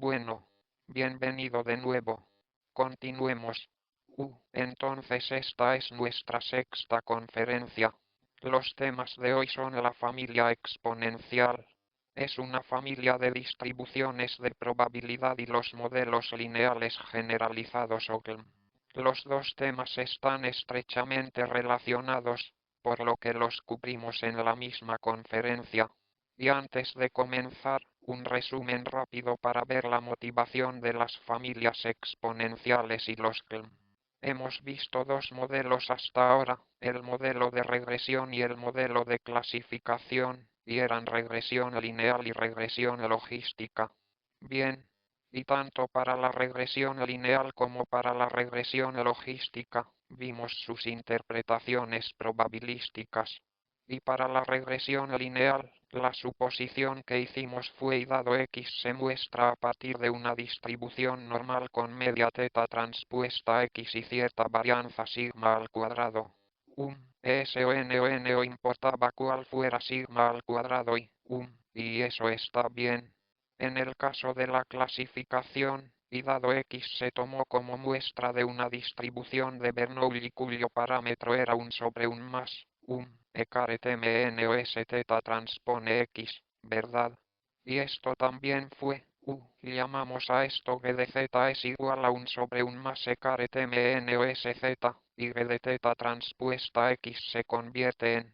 Bueno, bienvenido de nuevo. Continuemos. Entonces esta es nuestra sexta conferencia. Los temas de hoy son la familia exponencial. Es una familia de distribuciones de probabilidad y los modelos lineales generalizados OGLM. Los dos temas están estrechamente relacionados, por lo que los cubrimos en la misma conferencia. Y antes de comenzar, un resumen rápido para ver la motivación de las familias exponenciales y los GLM. Hemos visto dos modelos hasta ahora, el modelo de regresión y el modelo de clasificación, y eran regresión lineal y regresión logística. Bien, y tanto para la regresión lineal como para la regresión logística, vimos sus interpretaciones probabilísticas. Y para la regresión lineal, la suposición que hicimos fue y dado x se muestra a partir de una distribución normal con media teta transpuesta x y cierta varianza sigma al cuadrado. S o n o importaba cuál fuera sigma al cuadrado y eso está bien. En el caso de la clasificación, y dado x se tomó como muestra de una distribución de Bernoulli cuyo parámetro era 1 sobre 1 más, Ecaret mn o s teta transpone x, ¿verdad? Y esto también fue, llamamos a esto g de z es igual a 1 sobre 1 más Ecaret mn o s z, y g de teta transpuesta x se convierte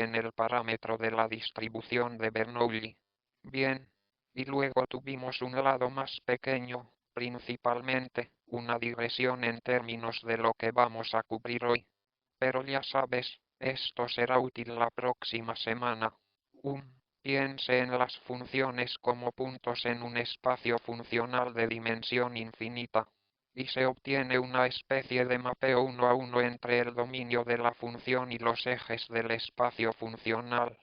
en el parámetro de la distribución de Bernoulli. Bien, y luego tuvimos un lado más pequeño, principalmente, una digresión en términos de lo que vamos a cubrir hoy. Pero ya sabes, esto será útil la próxima semana. Piense en las funciones como puntos en un espacio funcional de dimensión infinita, y se obtiene una especie de mapeo 1 a 1 entre el dominio de la función y los ejes del espacio funcional.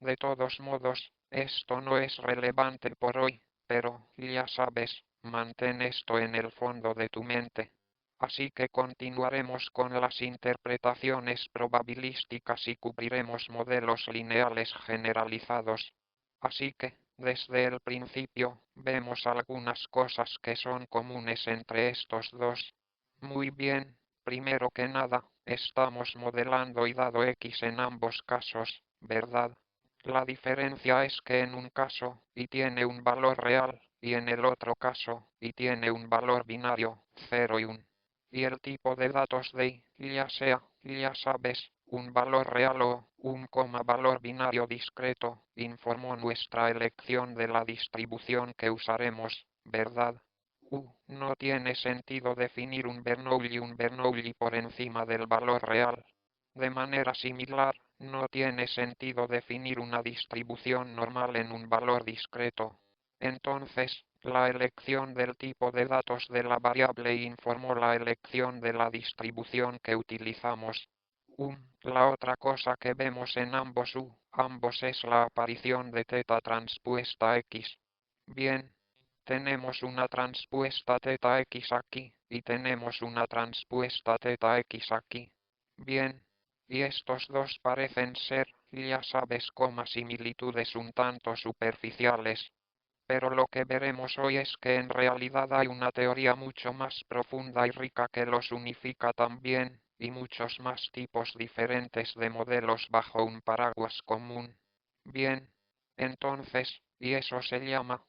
De todos modos, esto no es relevante por hoy, pero, ya sabes, mantén esto en el fondo de tu mente. Así que continuaremos con las interpretaciones probabilísticas y cubriremos modelos lineales generalizados. Así que, desde el principio, vemos algunas cosas que son comunes entre estos dos. Muy bien, primero que nada, estamos modelando y dado x en ambos casos, ¿verdad? La diferencia es que en un caso, y tiene un valor real, y en el otro caso, y tiene un valor binario, 0 y 1. Y el tipo de datos de y, ya sea, ya sabes, un valor real o un valor binario discreto, informó nuestra elección de la distribución que usaremos, ¿verdad? No tiene sentido definir un Bernoulli por encima del valor real. De manera similar, no tiene sentido definir una distribución normal en un valor discreto. Entonces, la elección del tipo de datos de la variable informó la elección de la distribución que utilizamos. La otra cosa que vemos en ambos es la aparición de teta transpuesta x. Bien, tenemos una transpuesta teta x aquí, y tenemos una transpuesta teta x aquí. Bien, y estos dos parecen ser, ya sabes, similitudes un tanto superficiales. Pero lo que veremos hoy es que en realidad hay una teoría mucho más profunda y rica que los unifica también, y muchos más tipos diferentes de modelos bajo un paraguas común. Bien, entonces, y eso se llama,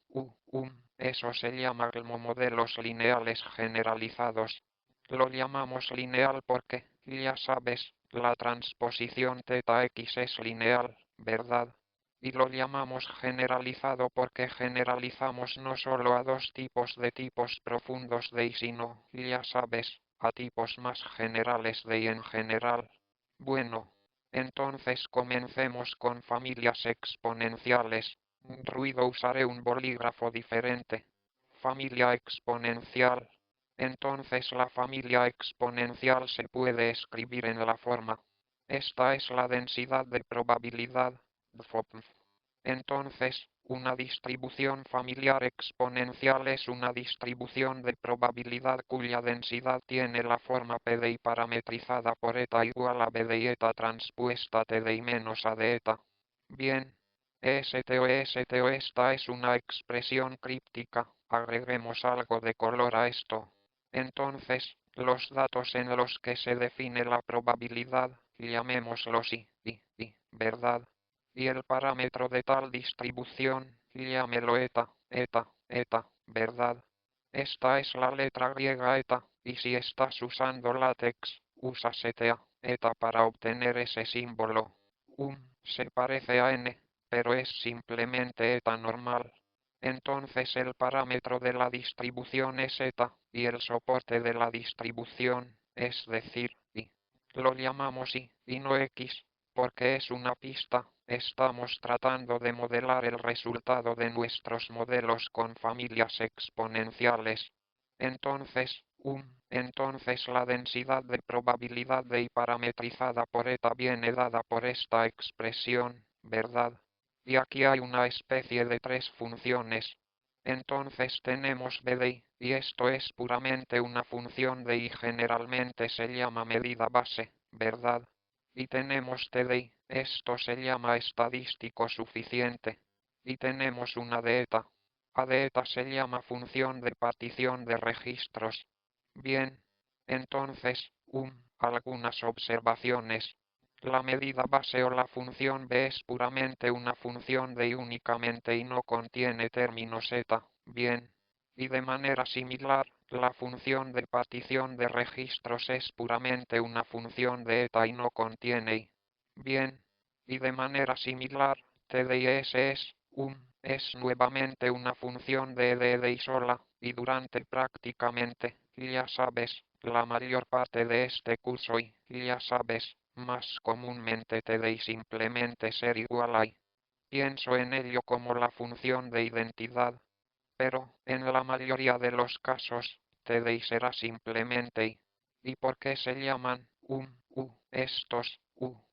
eso se llama como modelos lineales generalizados. Lo llamamos lineal porque, ya sabes, la transposición teta x es lineal, ¿verdad? Y lo llamamos generalizado porque generalizamos no solo a dos tipos de tipos profundos de y sino, ya sabes, a tipos más generales de y en general. Bueno, entonces comencemos con familias exponenciales. Ruido usaré un bolígrafo diferente. Familia exponencial. Entonces la familia exponencial se puede escribir en la forma. Esta es la densidad de probabilidad. Entonces, una distribución familiar exponencial es una distribución de probabilidad cuya densidad tiene la forma P de I parametrizada por eta igual a B de eta transpuesta T de I menos A de eta. Bien, Esto esta es una expresión críptica, agreguemos algo de color a esto. Entonces, los datos en los que se define la probabilidad, llamémoslos ¿verdad? Y el parámetro de tal distribución, llámelo eta, ¿verdad? Esta es la letra griega eta, y si estás usando látex, usa eta para obtener ese símbolo. Se parece a n, pero es simplemente eta normal. Entonces el parámetro de la distribución es eta, y el soporte de la distribución, es decir, y. Lo llamamos y no x, porque es una pista. Estamos tratando de modelar el resultado de nuestros modelos con familias exponenciales. Entonces la densidad de probabilidad de y parametrizada por eta viene dada por esta expresión, ¿verdad? Y aquí hay una especie de tres funciones. Entonces tenemos b de y esto es puramente una función de y generalmente se llama medida base, ¿verdad? Y tenemos t de y, esto se llama estadístico suficiente. Y tenemos una de eta. A de eta se llama función de partición de registros. Bien, entonces, algunas observaciones. La medida base o la función b es puramente una función de y únicamente y no contiene términos eta. Bien. Y de manera similar, la función de partición de registros es puramente una función de eta y no contiene y. Bien. Y de manera similar, t de y s es nuevamente una función de y sola, y durante prácticamente, ya sabes, la mayor parte de este curso y, ya sabes, más comúnmente t de y simplemente ser igual a y. Pienso en ello como la función de identidad. Pero, en la mayoría de los casos, t de y será simplemente y. ¿Y por qué se llaman estos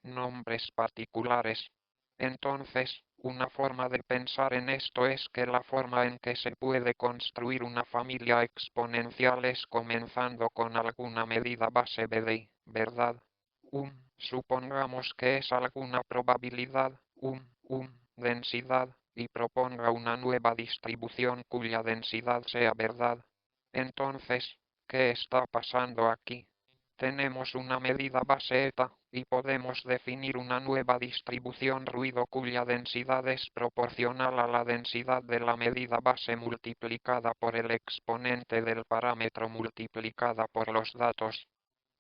nombres particulares? Entonces, una forma de pensar en esto es que la forma en que se puede construir una familia exponencial es comenzando con alguna medida base b de y, ¿verdad? Supongamos que es alguna probabilidad, densidad, y proponga una nueva distribución cuya densidad sea verdad. Entonces, ¿qué está pasando aquí? Tenemos una medida base eta, y podemos definir una nueva distribución ruido cuya densidad es proporcional a la densidad de la medida base multiplicada por el exponente del parámetro multiplicada por los datos.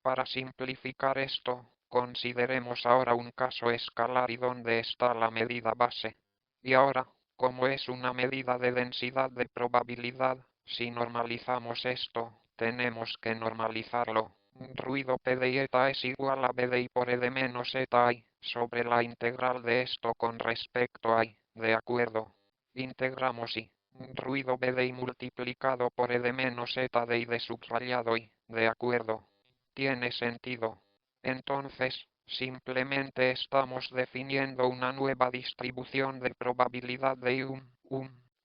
Para simplificar esto, consideremos ahora un caso escalar y donde está la medida base. Y ahora, como es una medida de densidad de probabilidad, si normalizamos esto, tenemos que normalizarlo. Ruido P de eta es igual a B de I por E de menos eta I, sobre la integral de esto con respecto a I, ¿de acuerdo? Integramos I. Ruido B de I multiplicado por E de menos eta de I de subrayado I, ¿de acuerdo? Tiene sentido. Entonces, simplemente estamos definiendo una nueva distribución de probabilidad de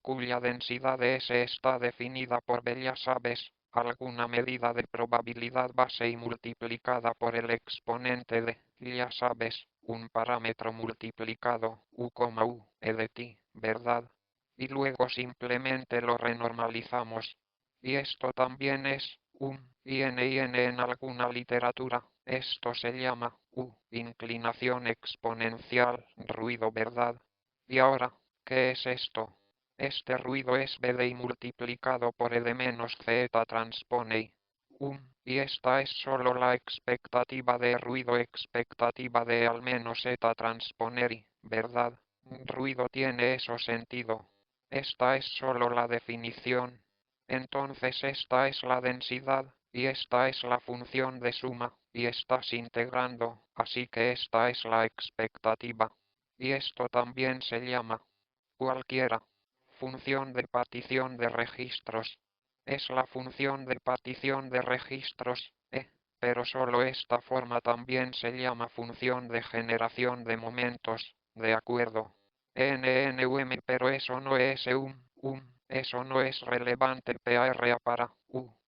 cuya densidad de S está definida por B, ya sabes, alguna medida de probabilidad base y multiplicada por el exponente de, ya sabes, un parámetro multiplicado, e de ti, ¿verdad? Y luego simplemente lo renormalizamos. Y esto también es, IN en alguna literatura. Esto se llama, inclinación exponencial, ruido, ¿verdad? Y ahora, ¿qué es esto? Este ruido es B de I multiplicado por E de menos zeta transpone I. Y esta es solo la expectativa de ruido expectativa de al menos eta transponer I, ¿verdad? Ruido tiene eso sentido. Esta es solo la definición. Entonces esta es la densidad, y esta es la función de suma, y estás integrando, así que esta es la expectativa. Y esto también se llama cualquiera. Función de partición de registros. Es la función de partición de registros, pero solo esta forma también se llama función de generación de momentos, ¿de acuerdo? Pero eso no es eso no es relevante para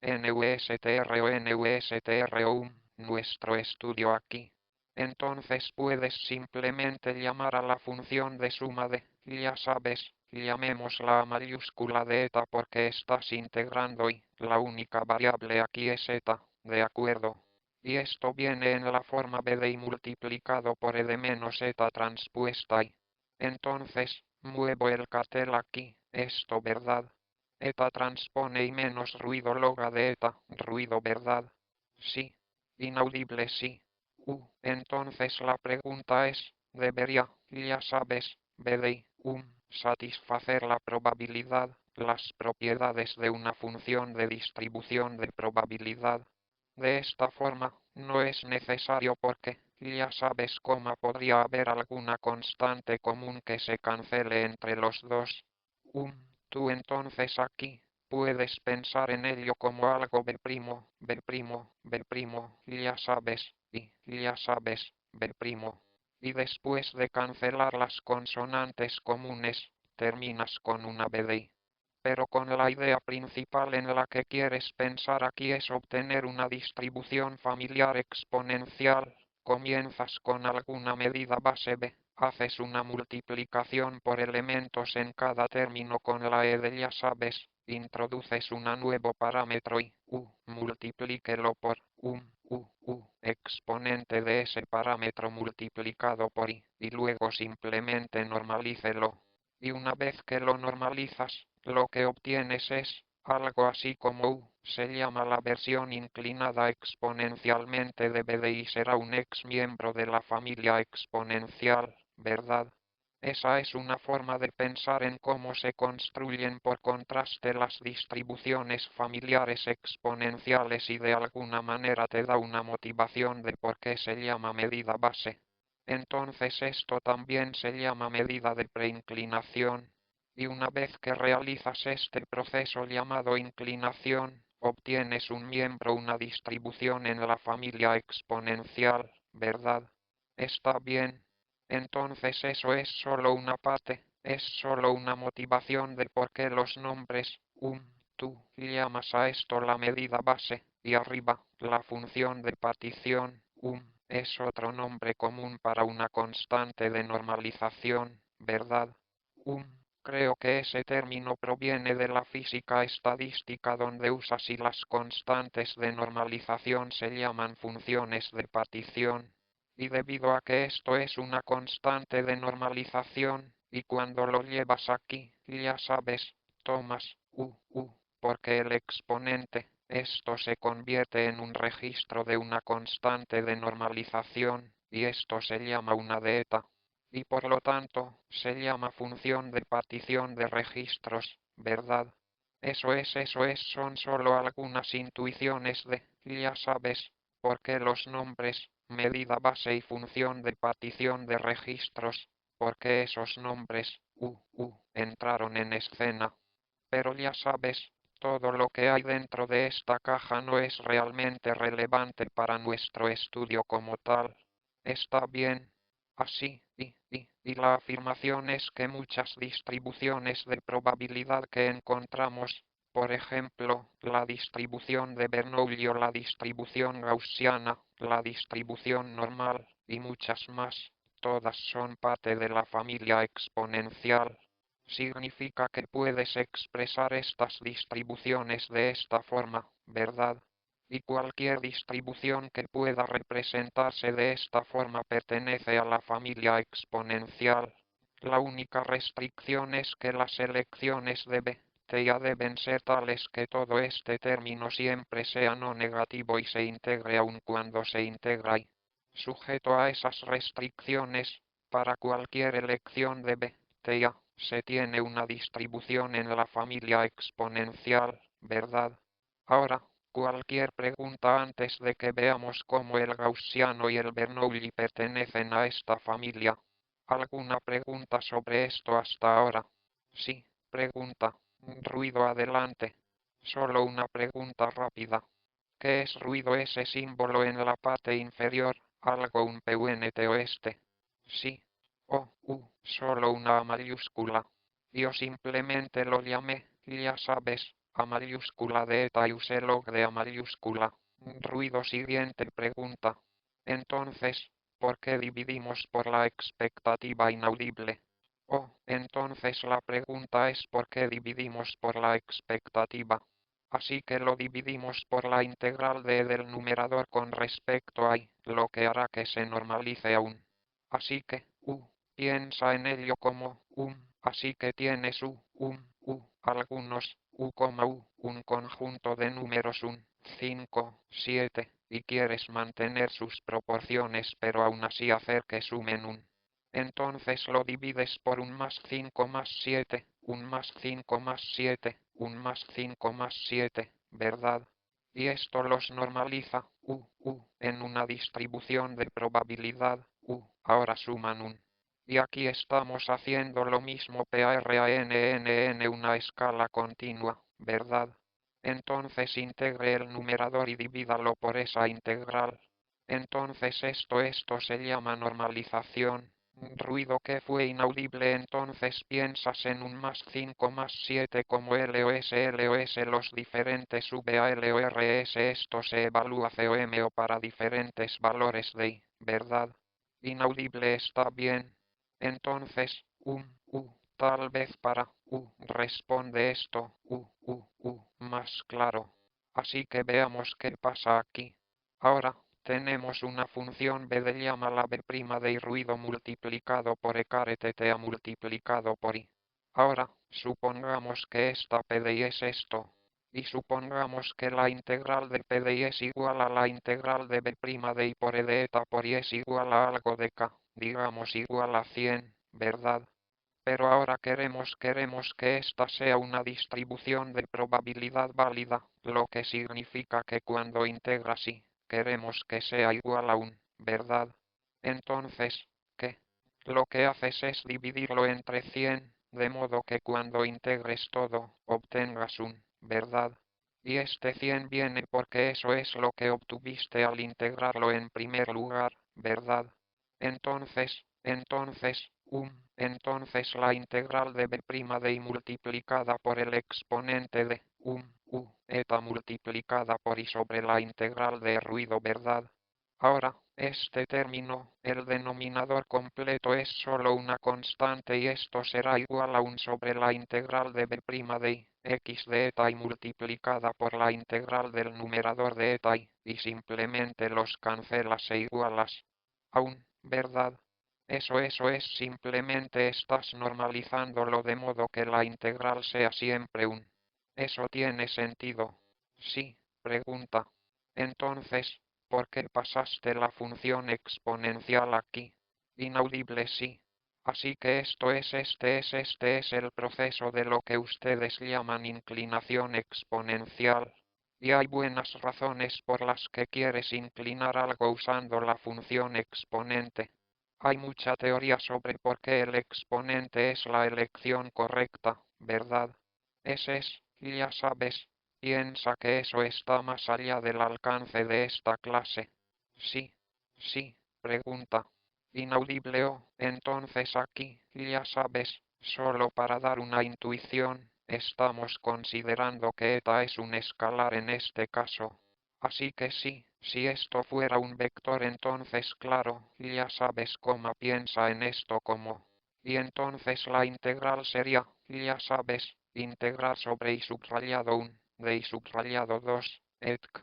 NUSTR o NUSTR nuestro estudio aquí. Entonces puedes simplemente llamar a la función de suma de ya sabes, llamémosla a mayúscula de eta porque estás integrando y la única variable aquí es eta, ¿de acuerdo? Y esto viene en la forma b de y multiplicado por e de menos eta transpuesta y. Entonces, muevo el cartel aquí, esto verdad. Eta transpone y menos ruido loga de eta, ruido verdad. Sí. Inaudible sí. Entonces la pregunta es, ¿debería, ya sabes, b de y, satisfacer la probabilidad, las propiedades de una función de distribución de probabilidad? De esta forma, no es necesario porque, ya sabes cómo podría haber alguna constante común que se cancele entre los dos. Tú entonces aquí, puedes pensar en ello como algo B', B', ya sabes, y ya sabes, B'. Y después de cancelar las consonantes comunes, terminas con una B de I. Pero con la idea principal en la que quieres pensar aquí es obtener una distribución familiar exponencial. Comienzas con alguna medida base b, haces una multiplicación por elementos en cada término con la e de ya sabes, introduces un nuevo parámetro y multiplíquelo por exponente de ese parámetro multiplicado por y luego simplemente normalícelo. Y una vez que lo normalizas, lo que obtienes es algo así como se llama la versión inclinada exponencialmente de b de y será un ex miembro de la familia exponencial, ¿verdad? Esa es una forma de pensar en cómo se construyen por contraste las distribuciones familiares exponenciales y de alguna manera te da una motivación de por qué se llama medida base. Entonces esto también se llama medida de preinclinación. Y una vez que realizas este proceso llamado inclinación, obtienes un miembro, una distribución en la familia exponencial, ¿verdad? Está bien. Entonces eso es solo una parte, es solo una motivación de por qué los nombres, tú llamas a esto la medida base, y arriba, la función de partición, es otro nombre común para una constante de normalización, ¿verdad? Creo que ese término proviene de la física estadística donde usas y las constantes de normalización se llaman funciones de partición. Y debido a que esto es una constante de normalización, y cuando lo llevas aquí, ya sabes, tomas porque el exponente, esto se convierte en un registro de una constante de normalización, y esto se llama una eta. Y por lo tanto, se llama función de partición de registros, ¿verdad? Eso es, son solo algunas intuiciones de, ya sabes, por qué los nombres, medida base y función de partición de registros, porque esos nombres, entraron en escena. Pero ya sabes, todo lo que hay dentro de esta caja no es realmente relevante para nuestro estudio como tal. Está bien. Así, y la afirmación es que muchas distribuciones de probabilidad que encontramos, por ejemplo, la distribución de Bernoulli o la distribución gaussiana, la distribución normal, y muchas más, todas son parte de la familia exponencial. Significa que puedes expresar estas distribuciones de esta forma, ¿verdad? Y cualquier distribución que pueda representarse de esta forma pertenece a la familia exponencial. La única restricción es que las elecciones de b, ya deben ser tales que todo este término siempre sea no negativo y se integre aun cuando se integra y, sujeto a esas restricciones, para cualquier elección de b, ya se tiene una distribución en la familia exponencial, ¿verdad? Ahora, cualquier pregunta antes de que veamos cómo el gaussiano y el Bernoulli pertenecen a esta familia. ¿Alguna pregunta sobre esto hasta ahora? Sí, pregunta. Ruido adelante. Solo una pregunta rápida. ¿Qué es ruido ese símbolo en la parte inferior? Algo un PUNT oeste. Sí. Solo una A mayúscula. Yo simplemente lo llamé, ya sabes, A mayúscula de eta y usé log de A mayúscula. Ruido siguiente pregunta. Entonces, ¿por qué dividimos por la expectativa inaudible? Entonces la pregunta es ¿por qué dividimos por la expectativa? Así que lo dividimos por la integral de del numerador con respecto a y, lo que hará que se normalice aún. Así que, piensa en ello como así que tienes algunos un conjunto de números 5, 7, y quieres mantener sus proporciones pero aún así hacer que sumen entonces lo divides por un más 5 más 7, un más 5 más 7, un más 5 más 7, ¿verdad? Y esto los normaliza, en una distribución de probabilidad, ahora suman y aquí estamos haciendo lo mismo PARANNN una escala continua, ¿verdad? Entonces integre el numerador y divídalo por esa integral. Entonces esto se llama normalización. Ruido que fue inaudible, entonces piensas en un más 5 más 7 como LOS los diferentes VALORS, esto se evalúa COM o para diferentes valores de I, ¿verdad? Inaudible está bien. Entonces, tal vez para responde esto, más claro. Así que veamos qué pasa aquí. Ahora, tenemos una función b de llámala b' de y ruido multiplicado por e caret theta multiplicado por i. Ahora, supongamos que esta p de y es esto. Y supongamos que la integral de p de y es igual a la integral de b' de y por e de eta por y es igual a algo de k, digamos igual a 100, ¿verdad? Pero ahora queremos que esta sea una distribución de probabilidad válida, lo que significa que cuando integras y queremos que sea igual a ¿verdad? Entonces, ¿qué? Lo que haces es dividirlo entre 100, de modo que cuando integres todo, obtengas ¿verdad? Y este 100 viene porque eso es lo que obtuviste al integrarlo en primer lugar, ¿verdad? Entonces la integral de b' de y multiplicada por el exponente de eta multiplicada por y sobre la integral de ruido, ¿verdad? Ahora, este término, el denominador completo es solo una constante y esto será igual a sobre la integral de b' de y x de eta y multiplicada por la integral del numerador de eta y simplemente los cancelas e igualas a ¿verdad? Eso es, simplemente estás normalizándolo de modo que la integral sea siempre Eso tiene sentido. Sí, pregunta. Entonces, ¿por qué pasaste la función exponencial aquí? Inaudible sí. Así que este es el proceso de lo que ustedes llaman inclinación exponencial. Y hay buenas razones por las que quieres inclinar algo usando la función exponente. Hay mucha teoría sobre por qué el exponente es la elección correcta, ¿verdad? Ya sabes, piensa que eso está más allá del alcance de esta clase. Sí, pregunta. Inaudible entonces aquí, ya sabes, solo para dar una intuición, estamos considerando que eta es un escalar en este caso. Así que sí, si esto fuera un vector entonces claro, ya sabes cómo piensa en esto como. Y entonces la integral sería, ya sabes, integral sobre y subrayado de y subrayado 2, etc.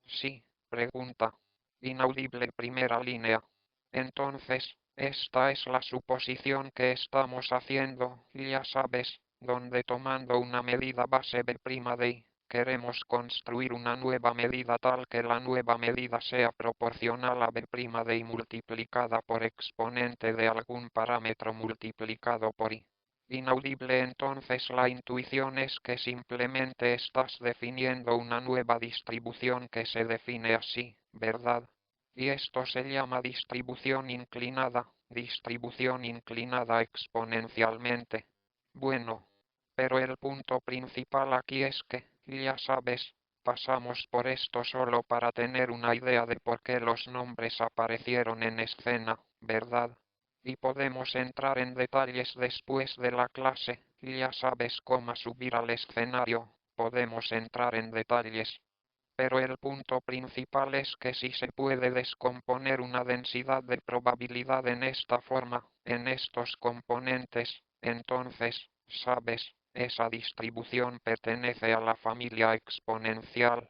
Sí, pregunta. Inaudible primera línea. Entonces, esta es la suposición que estamos haciendo, ya sabes, donde tomando una medida base b' de y, queremos construir una nueva medida tal que la nueva medida sea proporcional a b' de y multiplicada por exponente de algún parámetro multiplicado por y. Inaudible entonces la intuición es que simplemente estás definiendo una nueva distribución que se define así, ¿verdad? Y esto se llama distribución inclinada exponencialmente. Bueno, pero el punto principal aquí es que, ya sabes, pasamos por esto solo para tener una idea de por qué los nombres aparecieron en escena, ¿verdad? Y podemos entrar en detalles después de la clase, ya sabes cómo subir al escenario, podemos entrar en detalles. Pero el punto principal es que si se puede descomponer una densidad de probabilidad en esta forma, en estos componentes, Entonces, ¿sabes? Esa distribución pertenece a la familia exponencial.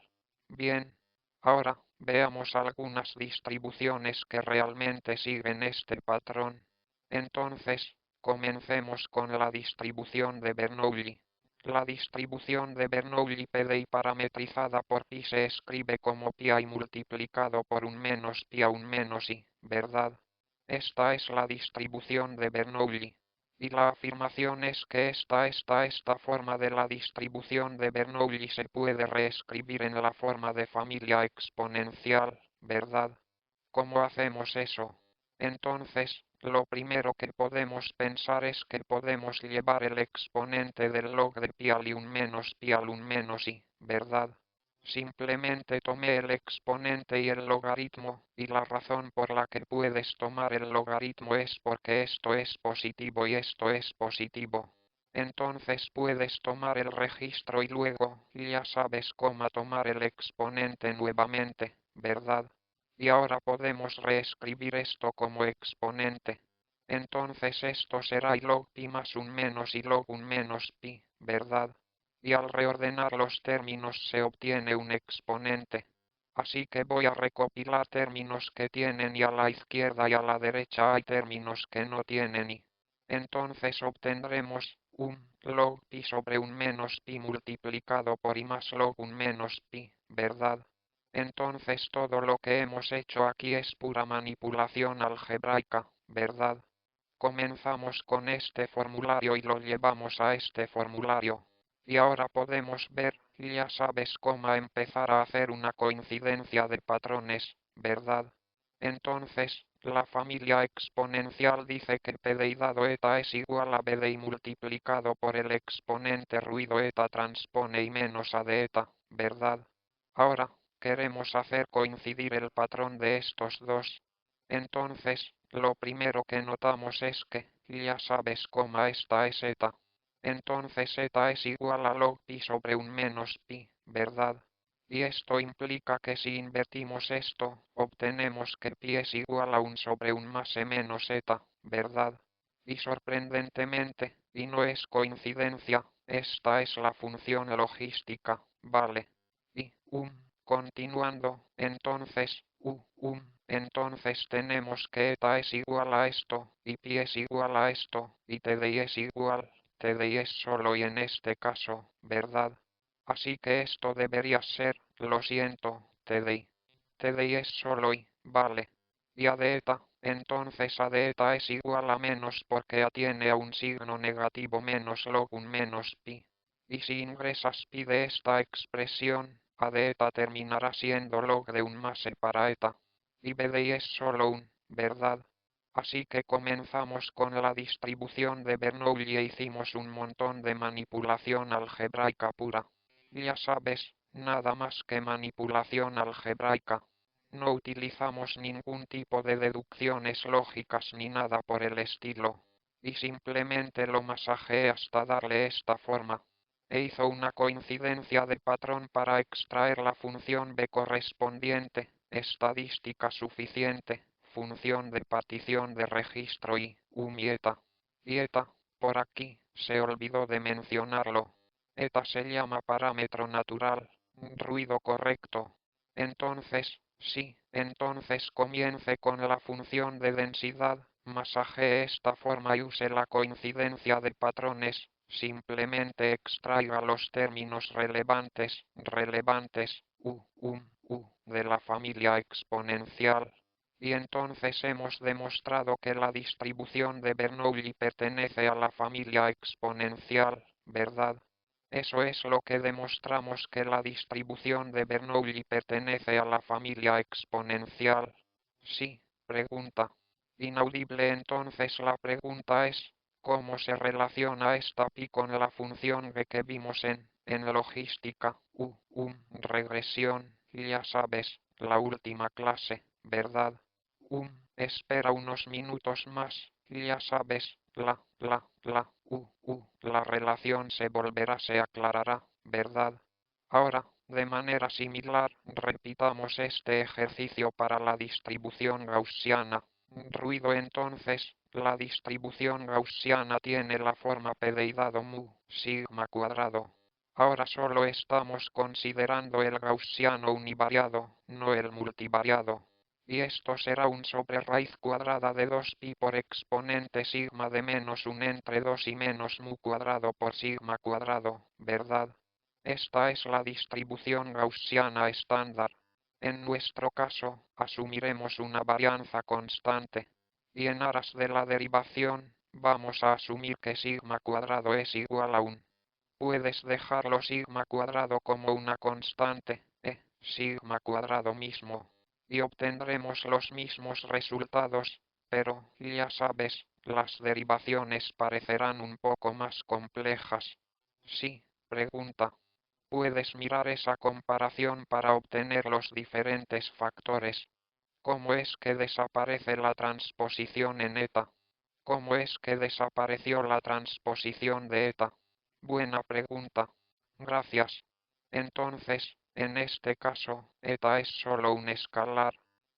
Bien, ahora veamos algunas distribuciones que realmente siguen este patrón. Entonces, comencemos con la distribución de Bernoulli. La distribución de Bernoulli PDI parametrizada por pi se escribe como pi i multiplicado por un menos pi a un menos i, ¿verdad? Esta es la distribución de Bernoulli. Y la afirmación es que esta forma de la distribución de Bernoulli se puede reescribir en la forma de familia exponencial, ¿verdad? ¿Cómo hacemos eso? Entonces, lo primero que podemos pensar es que podemos llevar el exponente del log de pi al un menos i, ¿verdad? Simplemente tomé el exponente y el logaritmo, y la razón por la que puedes tomar el logaritmo es porque esto es positivo y esto es positivo. Entonces puedes tomar el registro y luego ya sabes cómo tomar el exponente nuevamente, ¿verdad? Y ahora podemos reescribir esto como exponente. Entonces esto será i log pi más un menos i log un menos pi, ¿verdad? Y al reordenar los términos se obtiene un exponente. Así que voy a recopilar términos que tienen y a la izquierda y a la derecha hay términos que no tienen y. Entonces obtendremos un log pi sobre un menos pi multiplicado por i más log un menos pi, ¿verdad? Entonces todo lo que hemos hecho aquí es pura manipulación algebraica, ¿verdad? Comenzamos con este formulario y lo llevamos a este formulario. Y ahora podemos ver, ya sabes cómo empezar a hacer una coincidencia de patrones, ¿verdad? Entonces, la familia exponencial dice que PDI dado eta es igual a BDI multiplicado por el exponente ruido eta transpone y menos a de eta, ¿verdad? Ahora, queremos hacer coincidir el patrón de estos dos. Entonces, lo primero que notamos es que, ya sabes cómo esta es eta. Entonces eta es igual a log pi sobre un menos pi, ¿verdad? Y esto implica que si invertimos esto, obtenemos que pi es igual a un sobre un más e menos eta, ¿verdad? Y sorprendentemente, y no es coincidencia, esta es la función logística, ¿vale? Y, continuando, entonces, entonces tenemos que eta es igual a esto, y pi es igual a esto, y tdi es igual. TDI es solo y en este caso, ¿verdad? Así que esto debería ser, lo siento, TDI. TDI es solo y, vale. Y a de eta, entonces a de eta es igual a menos porque a tiene a un signo negativo menos log un menos pi. Y si ingresas pi de esta expresión, a de eta terminará siendo log de un más e para eta. Y BDI es solo un, ¿verdad? Así que comenzamos con la distribución de Bernoulli e hicimos un montón de manipulación algebraica pura. Ya sabes, nada más que manipulación algebraica. No utilizamos ningún tipo de deducciones lógicas ni nada por el estilo. Y simplemente lo masajeé hasta darle esta forma. E hizo una coincidencia de patrón para extraer la función b correspondiente, estadística suficiente, función de partición de registro y eta. Y eta, por aquí, se olvidó de mencionarlo. Eta se llama parámetro natural, ruido correcto. Entonces, sí, entonces comience con la función de densidad, masajee esta forma y use la coincidencia de patrones, simplemente extraiga los términos relevantes, de la familia exponencial. Y entonces hemos demostrado que la distribución de Bernoulli pertenece a la familia exponencial, ¿verdad? Eso es lo que demostramos que la distribución de Bernoulli pertenece a la familia exponencial. Sí, pregunta. Inaudible entonces la pregunta es, ¿cómo se relaciona esta pi con la función g que vimos en logística, regresión, ya sabes, la última clase, ¿verdad? Espera unos minutos más, ya sabes, la relación se aclarará, ¿verdad? Ahora, de manera similar, repitamos este ejercicio para la distribución gaussiana. Ruido entonces, La distribución gaussiana tiene la forma P de I dado mu, sigma cuadrado. Ahora solo estamos considerando el gaussiano univariado, no el multivariado. Y esto será un sobre raíz cuadrada de 2pi por exponente sigma de menos 1 entre 2 y menos mu cuadrado por sigma cuadrado, ¿verdad? Esta es la distribución gaussiana estándar. En nuestro caso, asumiremos una varianza constante. Y en aras de la derivación, vamos a asumir que sigma cuadrado es igual a 1. Puedes dejarlo sigma cuadrado como una constante, sigma cuadrado mismo, y obtendremos los mismos resultados, pero, ya sabes, las derivaciones parecerán un poco más complejas. Sí, pregunta. Puedes mirar esa comparación para obtener los diferentes factores. ¿Cómo es que desaparece la transposición en eta? ¿Cómo es que desapareció la transposición de eta? Buena pregunta. Gracias. Entonces, en este caso, eta es solo un escalar.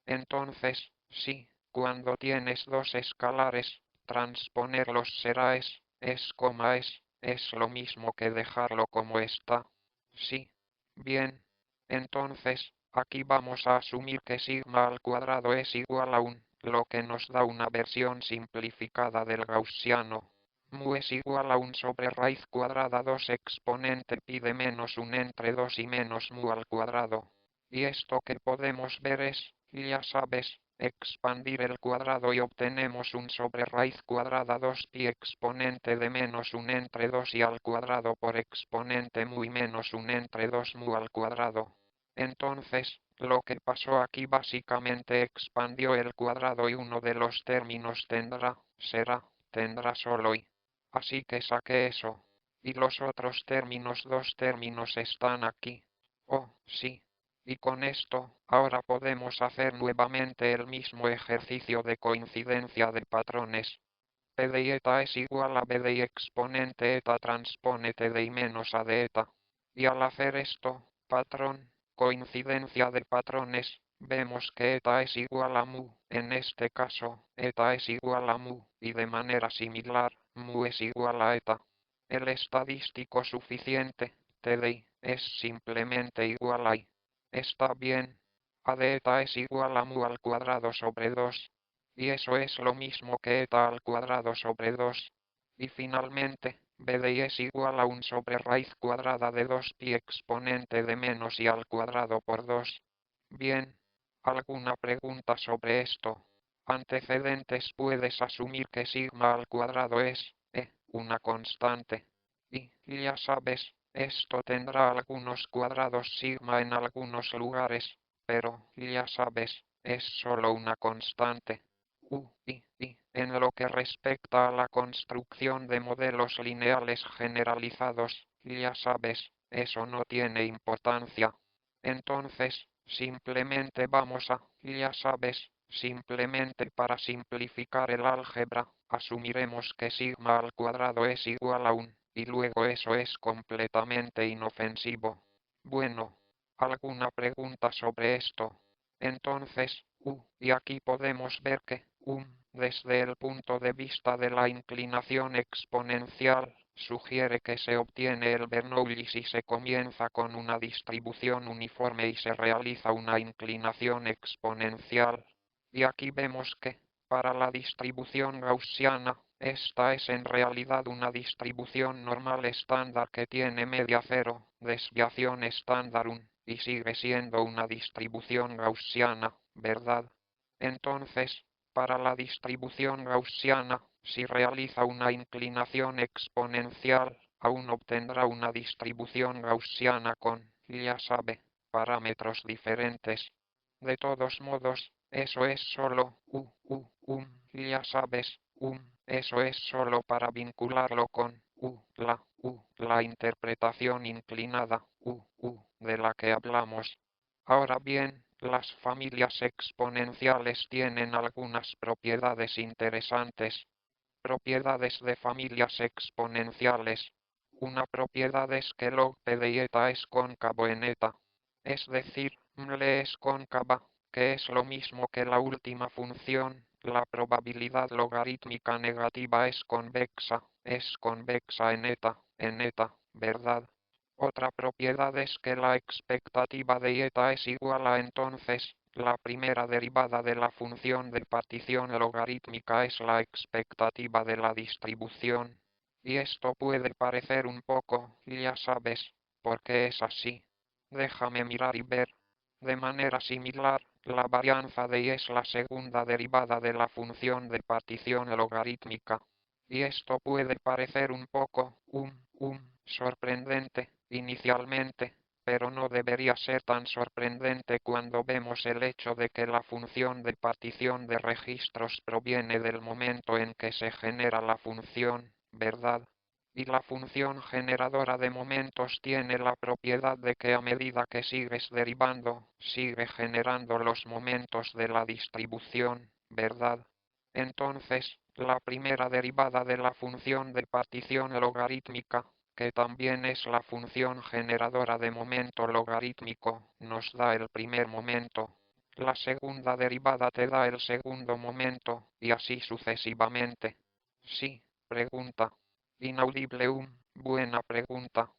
Entonces, sí, cuando tienes dos escalares, transponerlos será es lo mismo que dejarlo como está. Sí. Bien. Entonces, aquí vamos a asumir que sigma al cuadrado es igual a 1, lo que nos da una versión simplificada del gaussiano. Mu es igual a 1 sobre raíz cuadrada 2 exponente pi de menos 1 entre 2 y menos mu al cuadrado. Y esto que podemos ver es, ya sabes, expandir el cuadrado y obtenemos 1 sobre raíz cuadrada 2pi exponente de menos 1 entre 2 y al cuadrado por exponente mu y menos 1 entre 2 mu al cuadrado. Entonces, lo que pasó aquí básicamente expandió el cuadrado y uno de los términos tendrá solo y. Así que saqué eso. Y los otros dos términos están aquí. Oh, sí. Y con esto, ahora podemos hacer nuevamente el mismo ejercicio de coincidencia de patrones. P de eta es igual a B de exponente eta transpone T de I menos A de eta. Y al hacer esto, patrón, coincidencia de patrones, vemos que eta es igual a mu, en este caso, eta es igual a mu, y de manera similar, mu es igual a eta. El estadístico suficiente, T de I, es simplemente igual a I. Está bien. A de eta es igual a mu al cuadrado sobre 2. Y eso es lo mismo que eta al cuadrado sobre 2. Y finalmente, b de i es igual a 1 sobre raíz cuadrada de 2pi exponente de menos y al cuadrado por 2. Bien. ¿Alguna pregunta sobre esto? Antecedentes puedes asumir que sigma al cuadrado es, una constante. Y, ya sabes, esto tendrá algunos cuadrados sigma en algunos lugares, pero, ya sabes, es solo una constante. En lo que respecta a la construcción de modelos lineales generalizados, ya sabes, eso no tiene importancia. Entonces, simplemente vamos a, ya sabes, simplemente para simplificar el álgebra, asumiremos que sigma al cuadrado es igual a 1, y luego eso es completamente inofensivo. Bueno, ¿alguna pregunta sobre esto? Entonces, y aquí podemos ver que, desde el punto de vista de la inclinación exponencial, sugiere que se obtiene el Bernoulli si se comienza con una distribución uniforme y se realiza una inclinación exponencial. Y aquí vemos que, para la distribución gaussiana, esta es en realidad una distribución normal estándar que tiene media cero, desviación estándar 1, y sigue siendo una distribución gaussiana, ¿verdad? Entonces, para la distribución gaussiana, si realiza una inclinación exponencial, aún obtendrá una distribución gaussiana con, ya sabe, parámetros diferentes. De todos modos, eso es solo, ya sabes, eso es solo para vincularlo con, la interpretación inclinada, de la que hablamos. Ahora bien, las familias exponenciales tienen algunas propiedades interesantes. Propiedades de familias exponenciales. Una propiedad es que log P de eta es cóncavo en eta. Es decir, mle es cóncava, que es lo mismo que la última función, la probabilidad logarítmica negativa es convexa en eta, ¿verdad? Otra propiedad es que la expectativa de eta es igual a entonces, la primera derivada de la función de partición logarítmica es la expectativa de la distribución. Y esto puede parecer un poco, ya sabes, porque es así. Déjame mirar y ver. De manera similar, la varianza de y es la segunda derivada de la función de partición logarítmica. Y esto puede parecer un poco, sorprendente, inicialmente, pero no debería ser tan sorprendente cuando vemos el hecho de que la función de partición de registros proviene del momento en que se genera la función, ¿verdad? Y la función generadora de momentos tiene la propiedad de que a medida que sigues derivando, sigue generando los momentos de la distribución, ¿verdad? Entonces, la primera derivada de la función de partición logarítmica, que también es la función generadora de momento logarítmico, nos da el primer momento. La segunda derivada te da el segundo momento, y así sucesivamente. Sí, pregunta. Inaudible. Buena pregunta.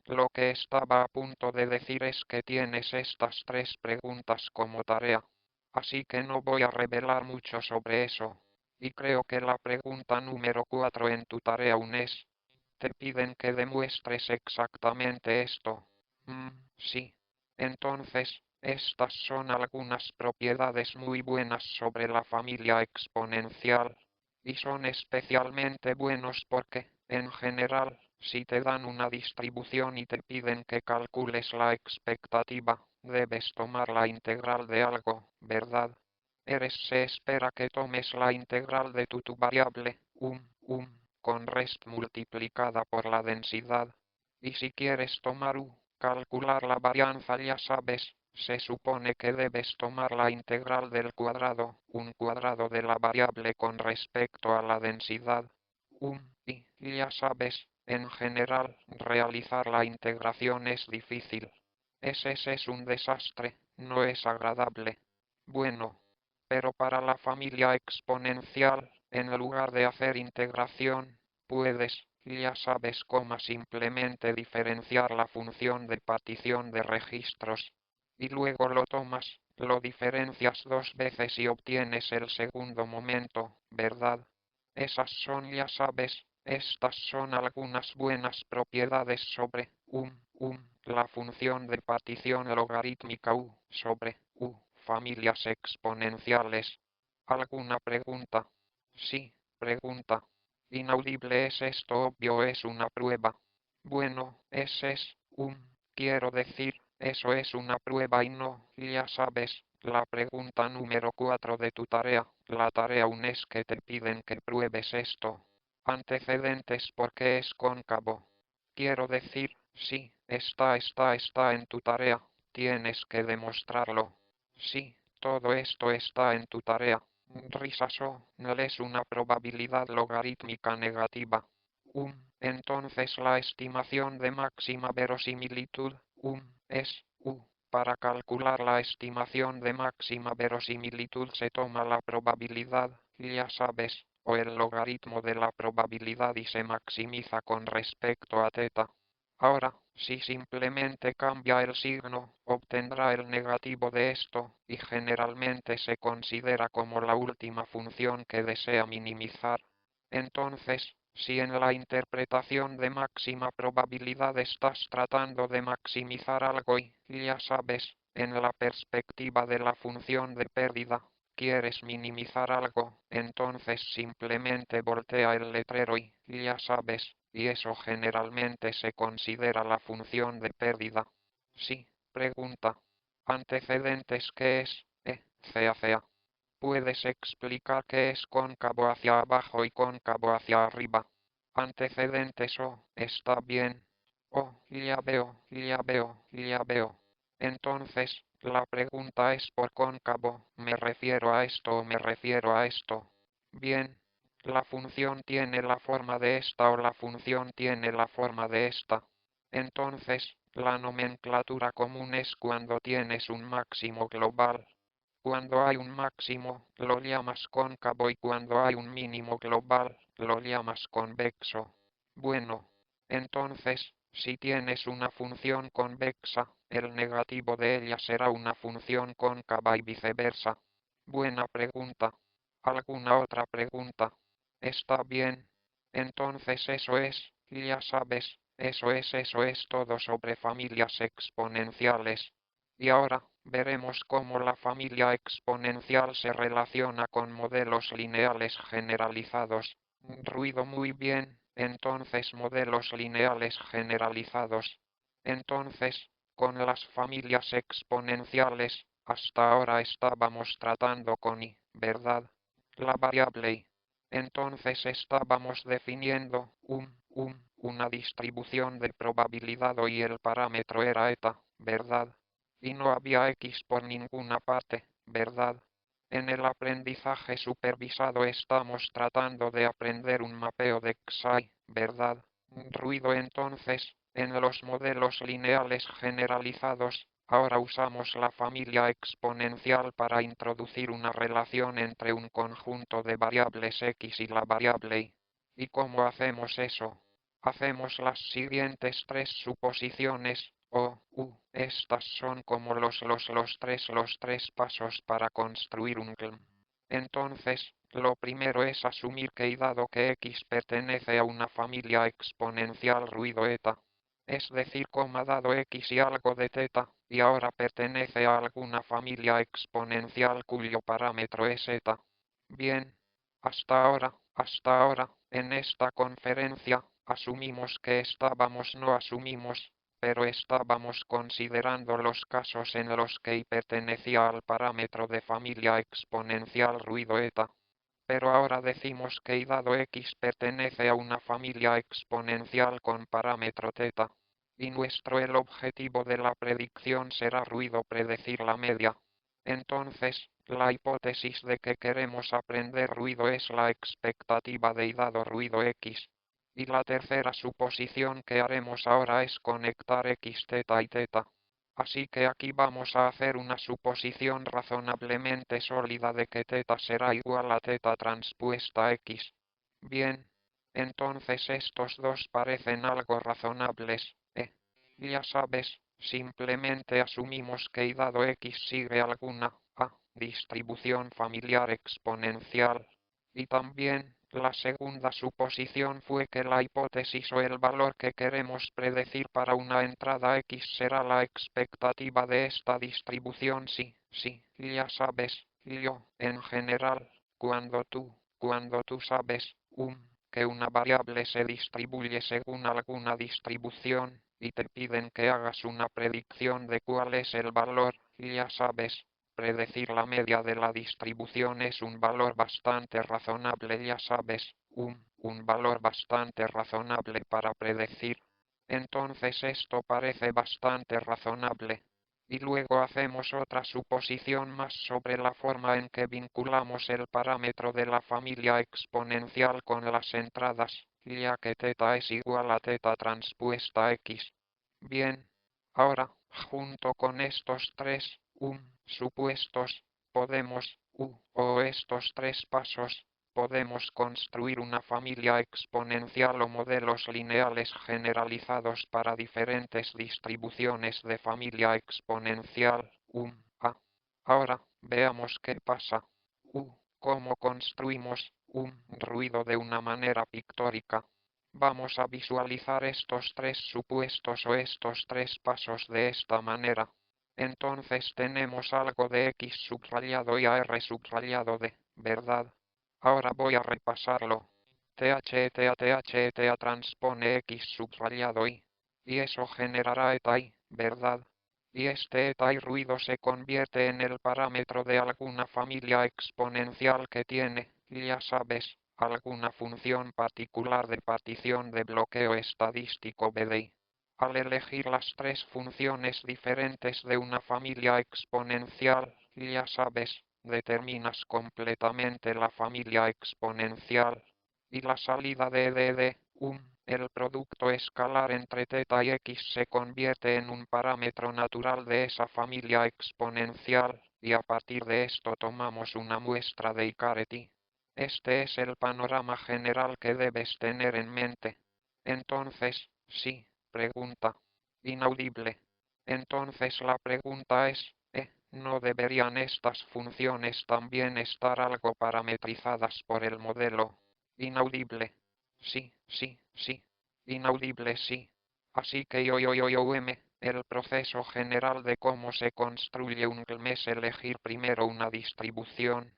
Lo que estaba a punto de decir es que tienes estas tres preguntas como tarea. Así que no voy a revelar mucho sobre eso. Y creo que la pregunta número 4 en tu tarea aún es. Te piden que demuestres exactamente esto. Sí. Entonces, estas son algunas propiedades muy buenas sobre la familia exponencial. Y son especialmente buenos porque, en general, si te dan una distribución y te piden que calcules la expectativa, debes tomar la integral de algo, ¿verdad? Se espera que tomes la integral de tu variable, con rest multiplicada por la densidad. Y si quieres tomar calcular la varianza, ya sabes, se supone que debes tomar la integral del cuadrado, un cuadrado de la variable con respecto a la densidad. Y ya sabes, en general, realizar la integración es difícil. Ese es un desastre, no es agradable. Bueno, pero para la familia exponencial, en lugar de hacer integración, puedes, ya sabes cómo simplemente diferenciar la función de partición de registros. Y luego lo tomas, lo diferencias dos veces y obtienes el segundo momento, ¿verdad? Esas son, ya sabes, estas son algunas buenas propiedades sobre la función de partición logarítmica sobre familias exponenciales. ¿Alguna pregunta? Sí, pregunta. Inaudible. ¿Es esto obvio? ¿Es una prueba? Bueno, ese es quiero decir, eso es una prueba y no, ya sabes, la pregunta número 4 de tu tarea. La tarea aún es que te piden que pruebes esto. Antecedentes porque es cóncavo. Quiero decir, sí, está en tu tarea. Tienes que demostrarlo. Sí, todo esto está en tu tarea. Risaso, no es una probabilidad logarítmica negativa. Entonces la estimación de máxima verosimilitud, es, para calcular la estimación de máxima verosimilitud se toma la probabilidad, ya sabes, o el logaritmo de la probabilidad y se maximiza con respecto a θ. Ahora, si simplemente cambia el signo, obtendrá el negativo de esto, y generalmente se considera como la última función que desea minimizar. Entonces, si en la interpretación de máxima probabilidad estás tratando de maximizar algo y, ya sabes, en la perspectiva de la función de pérdida, quieres minimizar algo, entonces simplemente voltea el letrero y, ya sabes, y eso generalmente se considera la función de pérdida. Sí, pregunta. Antecedentes, ¿qué es? Cea. ¿Puedes explicar qué es cóncavo hacia abajo y cóncavo hacia arriba? Antecedentes. Está bien. Ya veo. Entonces, la pregunta es por cóncavo, ¿me refiero a esto o me refiero a esto? Bien, la función tiene la forma de esta o la función tiene la forma de esta. Entonces, la nomenclatura común es cuando tienes un máximo global. Cuando hay un máximo, lo llamas cóncavo y cuando hay un mínimo global, lo llamas convexo. Bueno, entonces, si tienes una función convexa, el negativo de ella será una función cóncava y viceversa. Buena pregunta. ¿Alguna otra pregunta? Está bien. Entonces eso es, ya sabes, eso es todo sobre familias exponenciales. Y ahora, veremos cómo la familia exponencial se relaciona con modelos lineales generalizados. Ruido muy bien, entonces modelos lineales generalizados. Entonces, con las familias exponenciales, hasta ahora estábamos tratando con y, ¿verdad? La variable y. Entonces estábamos definiendo una distribución de probabilidad y el parámetro era eta, ¿verdad? Y no había x por ninguna parte, ¿verdad? En el aprendizaje supervisado estamos tratando de aprender un mapeo de xi, ¿verdad? Ruido entonces, en los modelos lineales generalizados, ahora usamos la familia exponencial para introducir una relación entre un conjunto de variables x y la variable y. ¿Y cómo hacemos eso? Hacemos las siguientes tres suposiciones, estas son como los tres pasos para construir un GLM. Entonces, lo primero es asumir que y dado que x pertenece a una familia exponencial ruido eta, es decir, dado x y algo de θ, y ahora pertenece a alguna familia exponencial cuyo parámetro es eta. Bien, hasta ahora, en esta conferencia, asumimos que no asumimos, pero estábamos considerando los casos en los que y pertenecía al parámetro de familia exponencial ruido eta. Pero ahora decimos que y dado x pertenece a una familia exponencial con parámetro θ. Y el objetivo de la predicción será ruido predecir la media. Entonces, la hipótesis de que queremos aprender ruido es la expectativa de y dado ruido x. Y la tercera suposición que haremos ahora es conectar x, θ y θ. Así que aquí vamos a hacer una suposición razonablemente sólida de que θ será igual a θ transpuesta x. Bien, entonces estos dos parecen algo razonables, ya sabes, simplemente asumimos que y dado x sigue alguna distribución familiar exponencial. Y también, la segunda suposición fue que la hipótesis o el valor que queremos predecir para una entrada x será la expectativa de esta distribución sí, ya sabes, yo, en general, cuando tú sabes, que una variable se distribuye según alguna distribución, y te piden que hagas una predicción de cuál es el valor, ya sabes. Predecir la media de la distribución es un valor bastante razonable, ya sabes, un valor bastante razonable para predecir. Entonces esto parece bastante razonable. Y luego hacemos otra suposición más sobre la forma en que vinculamos el parámetro de la familia exponencial con las entradas, ya que θ es igual a θ transpuesta x. Bien, ahora, junto con estos tres, supuestos, podemos, estos tres pasos, podemos construir una familia exponencial o modelos lineales generalizados para diferentes distribuciones de familia exponencial, Ahora, veamos qué pasa. Cómo construimos ruido de una manera pictórica. Vamos a visualizar estos tres supuestos o estos tres pasos de esta manera. Entonces tenemos algo de x subrayado y ar subrayado de, ¿verdad? Ahora voy a repasarlo. TH transpone x subrayado y eso generará eta y, ¿verdad? Y este eta y ruido se convierte en el parámetro de alguna familia exponencial que tiene, ya sabes, alguna función particular de partición de bloqueo estadístico BDI. Al elegir las tres funciones diferentes de una familia exponencial, ya sabes, determinas completamente la familia exponencial. Y la salida de el producto escalar entre θ y x se convierte en un parámetro natural de esa familia exponencial, y a partir de esto tomamos una muestra de Icareti. Este es el panorama general que debes tener en mente. Entonces, sí, pregunta. Inaudible. Entonces la pregunta es, ¿no deberían estas funciones también estar algo parametrizadas por el modelo? Inaudible. Sí, sí, sí. Inaudible sí. Así que el proceso general de cómo se construye un GLM es elegir primero una distribución.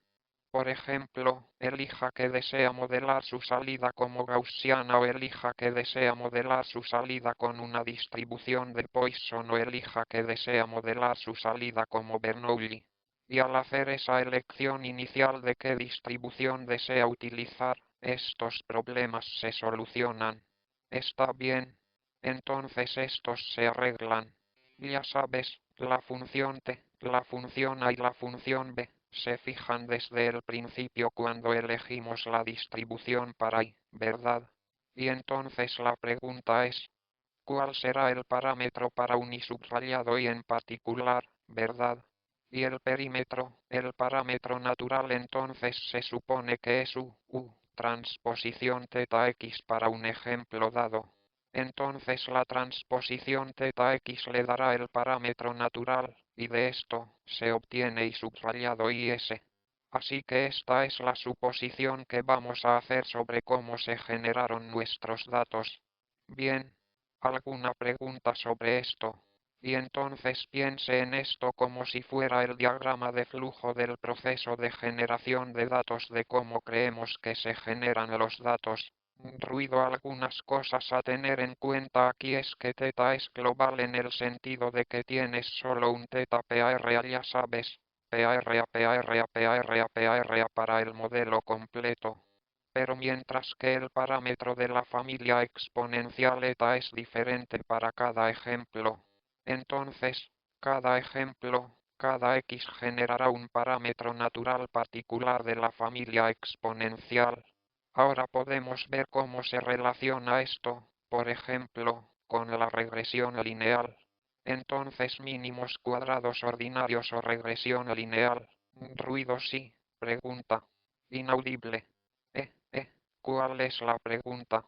Por ejemplo, elija que desea modelar su salida como gaussiana o elija que desea modelar su salida con una distribución de Poisson o elija que desea modelar su salida como Bernoulli. Y al hacer esa elección inicial de qué distribución desea utilizar, estos problemas se solucionan. ¿Está bien? Entonces estos se arreglan. Ya sabes, la función t, la función a y la función b se fijan desde el principio cuando elegimos la distribución para y, ¿verdad? Y entonces la pregunta es, ¿cuál será el parámetro para un y subrayado y en particular, ¿verdad? Y el perímetro, el parámetro natural entonces se supone que es transposición θ x para un ejemplo dado. Entonces la transposición θ x le dará el parámetro natural, y de esto se obtiene y subrayado is. Así que esta es la suposición que vamos a hacer sobre cómo se generaron nuestros datos. Bien, ¿alguna pregunta sobre esto? Y entonces piense en esto como si fuera el diagrama de flujo del proceso de generación de datos de cómo creemos que se generan los datos. Ruido. Algunas cosas a tener en cuenta aquí es que θ es global en el sentido de que tienes solo un θ PAR, ya sabes, PAR para el modelo completo. Pero mientras que el parámetro de la familia exponencial eta es diferente para cada ejemplo. Entonces, cada ejemplo, cada x generará un parámetro natural particular de la familia exponencial. Ahora podemos ver cómo se relaciona esto, por ejemplo, con la regresión lineal. Entonces mínimos cuadrados ordinarios o regresión lineal. Ruido sí, pregunta. Inaudible. ¿Cuál es la pregunta?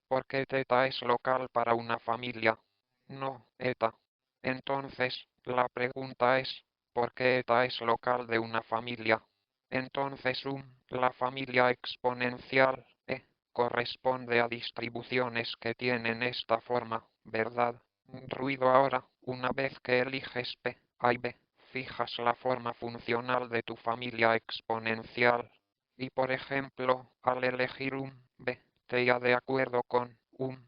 ¿Por qué θ es local para una familia? No, eta. Entonces, la pregunta es, ¿por qué eta es local de una familia? Entonces, la familia exponencial, corresponde a distribuciones que tienen esta forma, ¿verdad? Ruido. Ahora, una vez que eliges P, A y B, fijas la forma funcional de tu familia exponencial. Y por ejemplo, al elegir un B, te ya de acuerdo con un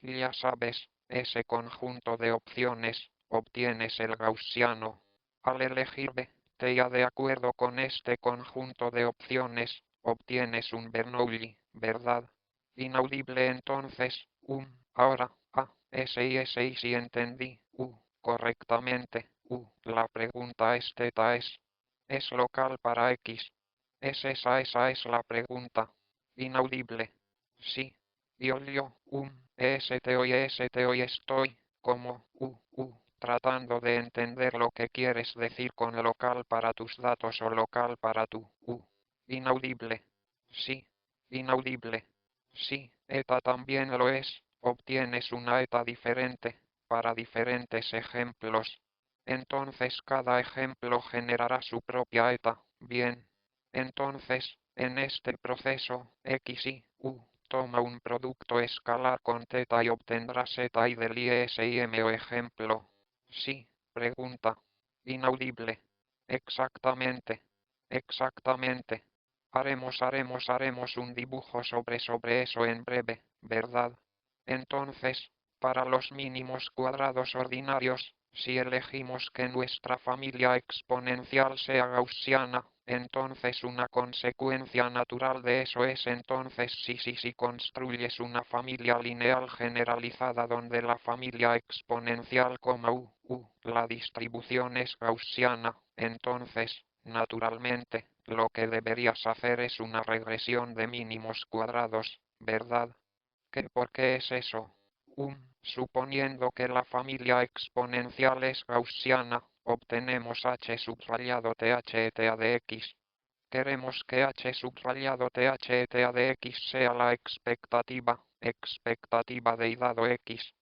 ya sabes, ese conjunto de opciones, obtienes el gaussiano. Al elegir B, te ya de acuerdo con este conjunto de opciones, obtienes un Bernoulli, ¿verdad? Inaudible. Entonces, ahora, S y si entendí, correctamente, la pregunta es θ es local para x. Esa es la pregunta. Inaudible. Sí. Yo, hoy estoy, como, tratando de entender lo que quieres decir con local para tus datos o local para tu, Inaudible. Sí. Inaudible. Sí, eta también lo es, obtienes una eta diferente, para diferentes ejemplos. Entonces cada ejemplo generará su propia eta, bien. Entonces, en este proceso, x y toma un producto escalar con θ y obtendrás eta y del ISIM o ejemplo. Sí, pregunta. Inaudible. Exactamente. Exactamente. Haremos un dibujo sobre eso en breve, ¿verdad? Entonces, para los mínimos cuadrados ordinarios, si elegimos que nuestra familia exponencial sea gaussiana, entonces una consecuencia natural de eso es entonces si construyes una familia lineal generalizada donde la familia exponencial como la distribución es gaussiana, entonces, naturalmente, lo que deberías hacer es una regresión de mínimos cuadrados, ¿verdad? ¿Por qué es eso? Suponiendo que la familia exponencial es gaussiana, obtenemos h subrayado th eta de x. Queremos que h subrayado th eta de x sea la expectativa de dado x,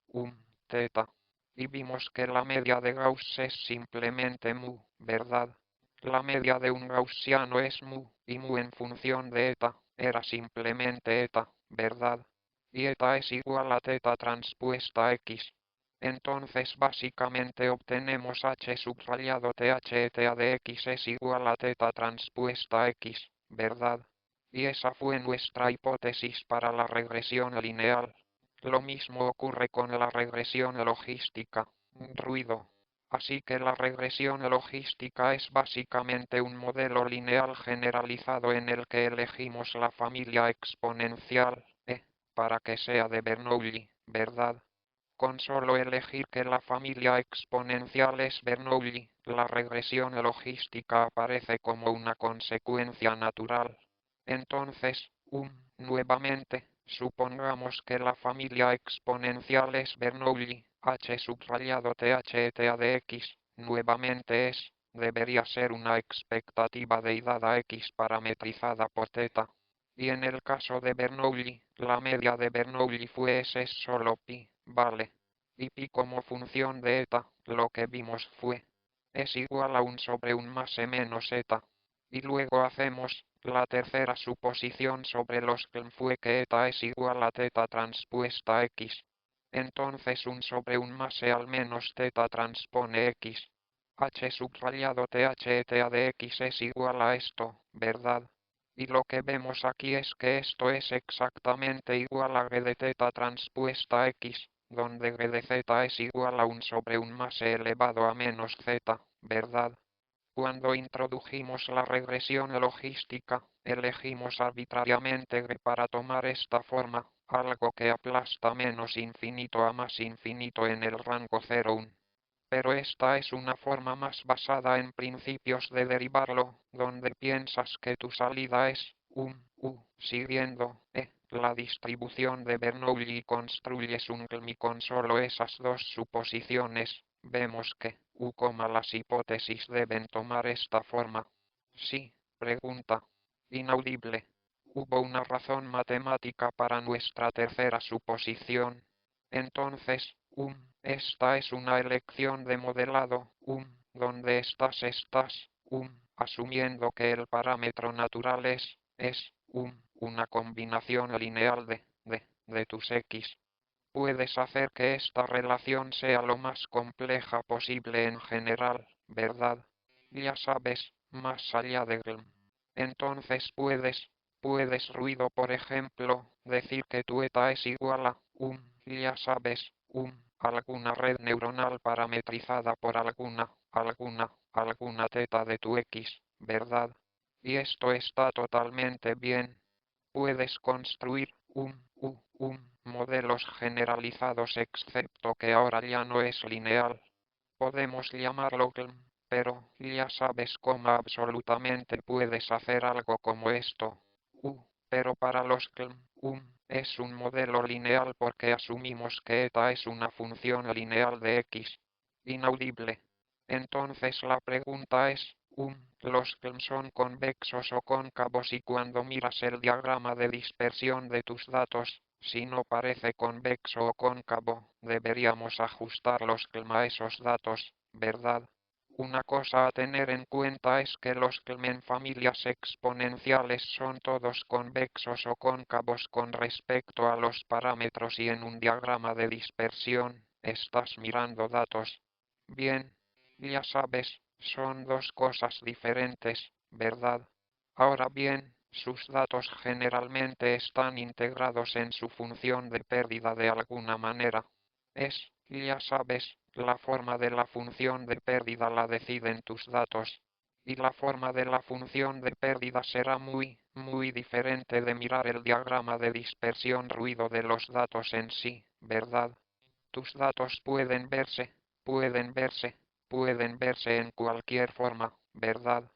θ. Y vimos que la media de Gauss es simplemente mu, ¿verdad? La media de un gaussiano es mu, y mu en función de eta, era simplemente eta, ¿verdad? Y eta es igual a θ transpuesta x. Entonces básicamente obtenemos h subrayado th eta de x es igual a θ transpuesta x, ¿verdad? Y esa fue nuestra hipótesis para la regresión lineal. Lo mismo ocurre con la regresión logística, ruido. Así que la regresión logística es básicamente un modelo lineal generalizado en el que elegimos la familia exponencial, para que sea de Bernoulli, ¿verdad? Con solo elegir que la familia exponencial es Bernoulli, la regresión logística aparece como una consecuencia natural. Entonces, nuevamente, supongamos que la familia exponencial es Bernoulli, h subrayado th eta de x, nuevamente debería ser una expectativa deidada x parametrizada por θ. Y en el caso de Bernoulli, la media de Bernoulli fue S solo pi, ¿vale? Y pi como función de eta, lo que vimos fue es igual a 1 sobre 1 más e menos eta. Y luego hacemos la tercera suposición sobre los que fue que eta es igual a θ transpuesta x. Entonces 1 sobre 1 más e al menos θ transpone x. H subrayado th eta de x es igual a esto, ¿verdad? Y lo que vemos aquí es que esto es exactamente igual a g de θ transpuesta x, donde g de z es igual a 1 sobre 1 más e elevado a menos z, ¿verdad? Cuando introdujimos la regresión logística, elegimos arbitrariamente g para tomar esta forma, algo que aplasta menos infinito a más infinito en el rango 0,1. Pero esta es una forma más basada en principios de derivarlo, donde piensas que tu salida es siguiendo la distribución de Bernoulli y construyes un GLMI con solo esas dos suposiciones. Vemos que las hipótesis deben tomar esta forma. Sí, pregunta. Inaudible. Hubo una razón matemática para nuestra tercera suposición. Entonces, esta es una elección de modelado, donde estás, asumiendo que el parámetro natural es, una combinación lineal de tus x. Puedes hacer que esta relación sea lo más compleja posible en general, ¿verdad? Ya sabes, más allá de GLM. Entonces puedes ruido por ejemplo, decir que tu eta es igual a, ya sabes, alguna red neuronal parametrizada por alguna θ de tu x, ¿verdad? Y esto está totalmente bien. Puedes construir modelos generalizados excepto que ahora ya no es lineal. Podemos llamarlo GLM, pero ya sabes cómo absolutamente puedes hacer algo como esto. Pero para los GLM, es un modelo lineal porque asumimos que eta es una función lineal de x. Inaudible. Entonces la pregunta es, ¿los GLM son convexos o cóncavos? Y cuando miras el diagrama de dispersión de tus datos, si no parece convexo o cóncavo, deberíamos ajustar los GLM a esos datos, ¿verdad? Una cosa a tener en cuenta es que los GLM en familias exponenciales son todos convexos o cóncavos con respecto a los parámetros y en un diagrama de dispersión, estás mirando datos. Bien, ya sabes, son dos cosas diferentes, ¿verdad? Ahora bien, sus datos generalmente están integrados en su función de pérdida de alguna manera. Ya sabes, la forma de la función de pérdida la deciden tus datos. Y la forma de la función de pérdida será muy diferente de mirar el diagrama de dispersión ruido de los datos en sí, ¿verdad? Tus datos pueden verse en cualquier forma, ¿verdad?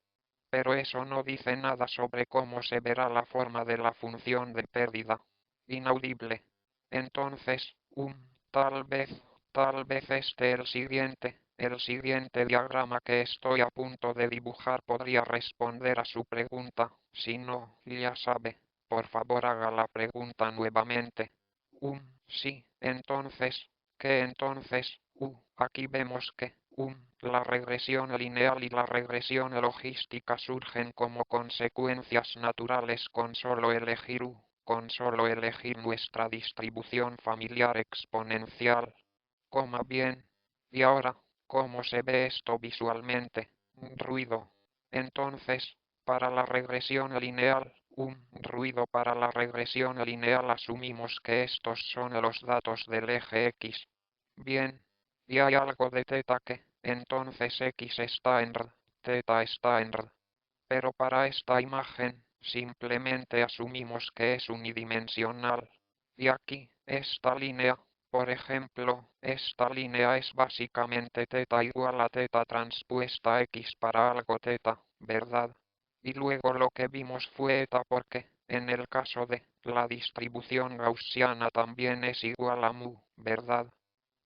Pero eso no dice nada sobre cómo se verá la forma de la función de pérdida. Inaudible. Entonces, tal vez el siguiente, El siguiente diagrama que estoy a punto de dibujar podría responder a su pregunta. Si no, ya sabe, por favor haga la pregunta nuevamente. Sí, entonces, ¿qué entonces? Aquí vemos que, la regresión lineal y la regresión logística surgen como consecuencias naturales con solo elegir nuestra distribución familiar exponencial. Bien. Y ahora, ¿cómo se ve esto visualmente? Ruido. Entonces, para la regresión lineal, para la regresión lineal asumimos que estos son los datos del eje X. Bien. Y hay algo de teta que, entonces X está en R, teta está en R. Pero para esta imagen, simplemente asumimos que es unidimensional. Y aquí, esta línea, por ejemplo, esta línea es básicamente teta igual a teta transpuesta X para algo teta, ¿verdad? Y luego lo que vimos fue eta porque, en el caso de la distribución gaussiana también es igual a mu, ¿verdad?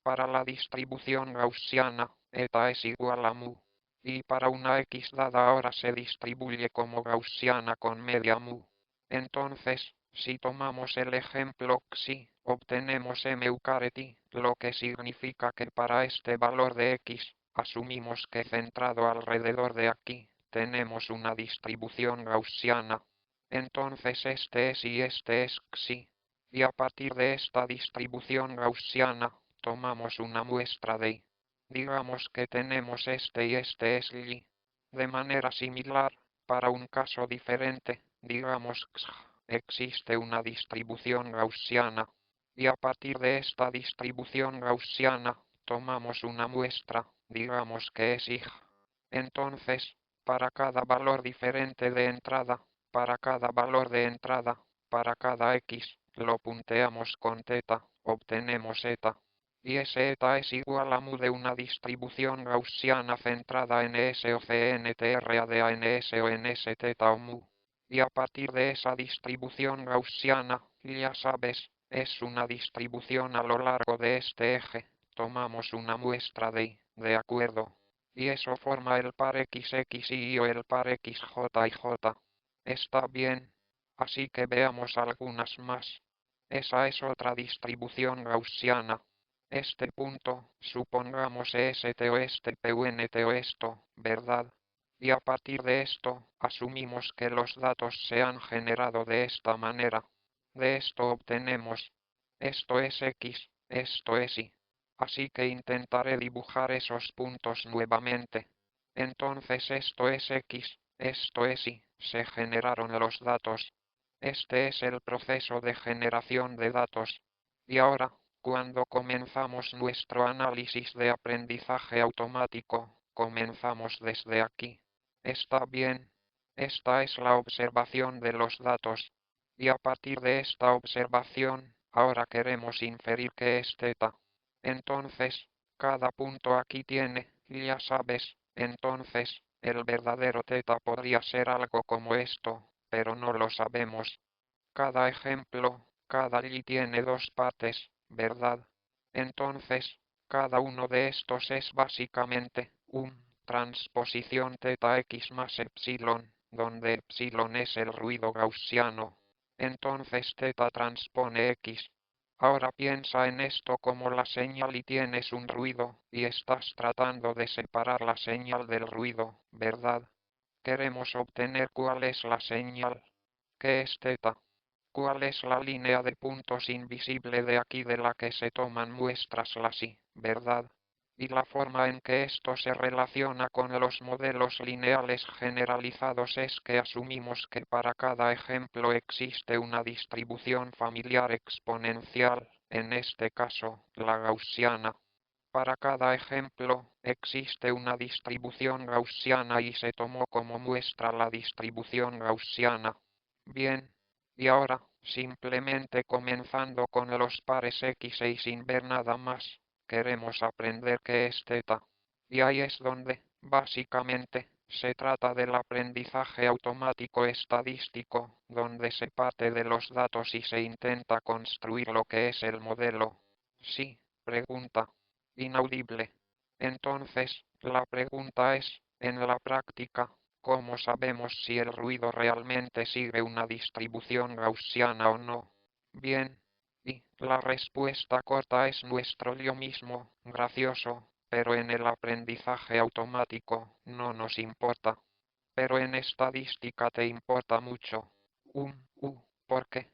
Para la distribución gaussiana, eta es igual a mu. Y para una X dada ahora se distribuye como gaussiana con media mu. Entonces, si tomamos el ejemplo xi, obtenemos m Eucareti, lo que significa que para este valor de X, asumimos que centrado alrededor de aquí, tenemos una distribución gaussiana. Entonces este es y este es xi. Y a partir de esta distribución gaussiana, tomamos una muestra de y. Digamos que tenemos este y este es y. De manera similar, para un caso diferente, digamos que existe una distribución gaussiana. Y a partir de esta distribución gaussiana, tomamos una muestra, digamos que es y. Entonces, para cada valor diferente de entrada, para cada valor de entrada, para cada X, lo punteamos con teta, obtenemos eta. Y ese eta es igual a mu de una distribución gaussiana centrada en S o CNTRA de ANS o NS teta o mu. Y a partir de esa distribución gaussiana, ya sabes, es una distribución a lo largo de este eje. Tomamos una muestra de y, de acuerdo. Y eso forma el par XXY o el par XJ y J. Está bien. Así que veamos algunas más. Esa es otra distribución gaussiana. Este punto, supongamos este o este PUNT o esto, ¿verdad? Y a partir de esto, asumimos que los datos se han generado de esta manera. De esto obtenemos. Esto es X, esto es Y. Así que intentaré dibujar esos puntos nuevamente. Entonces esto es X, esto es Y, se generaron los datos. Este es el proceso de generación de datos. Y ahora, cuando comenzamos nuestro análisis de aprendizaje automático, comenzamos desde aquí. Está bien. Esta es la observación de los datos. Y a partir de esta observación, ahora queremos inferir que es teta. Entonces, cada punto aquí tiene, ya sabes, entonces, el verdadero teta podría ser algo como esto, pero no lo sabemos. Cada ejemplo, cada y tiene dos partes, ¿verdad? Entonces, cada uno de estos es básicamente un transposición teta x más epsilon, donde epsilon es el ruido gaussiano. Entonces teta transpone x. Ahora piensa en esto como la señal y tienes un ruido, y estás tratando de separar la señal del ruido, ¿verdad? Queremos obtener cuál es la señal. ¿Qué es teta? ¿Cuál es la línea de puntos invisible de aquí de la que se toman muestras así, verdad? Y la forma en que esto se relaciona con los modelos lineales generalizados es que asumimos que para cada ejemplo existe una distribución familiar exponencial, en este caso, la gaussiana. Para cada ejemplo, existe una distribución gaussiana y se tomó como muestra la distribución gaussiana. Bien. Y ahora, simplemente comenzando con los pares X y sin ver nada más, queremos aprender qué es teta. Y ahí es donde, básicamente, se trata del aprendizaje automático estadístico, donde se parte de los datos y se intenta construir lo que es el modelo. Sí, pregunta. Inaudible. Entonces, la pregunta es, en la práctica, ¿cómo sabemos si el ruido realmente sigue una distribución gaussiana o no? Bien, y la respuesta corta es nuestro yo mismo, gracioso, pero en el aprendizaje automático no nos importa. Pero en estadística te importa mucho. Porque,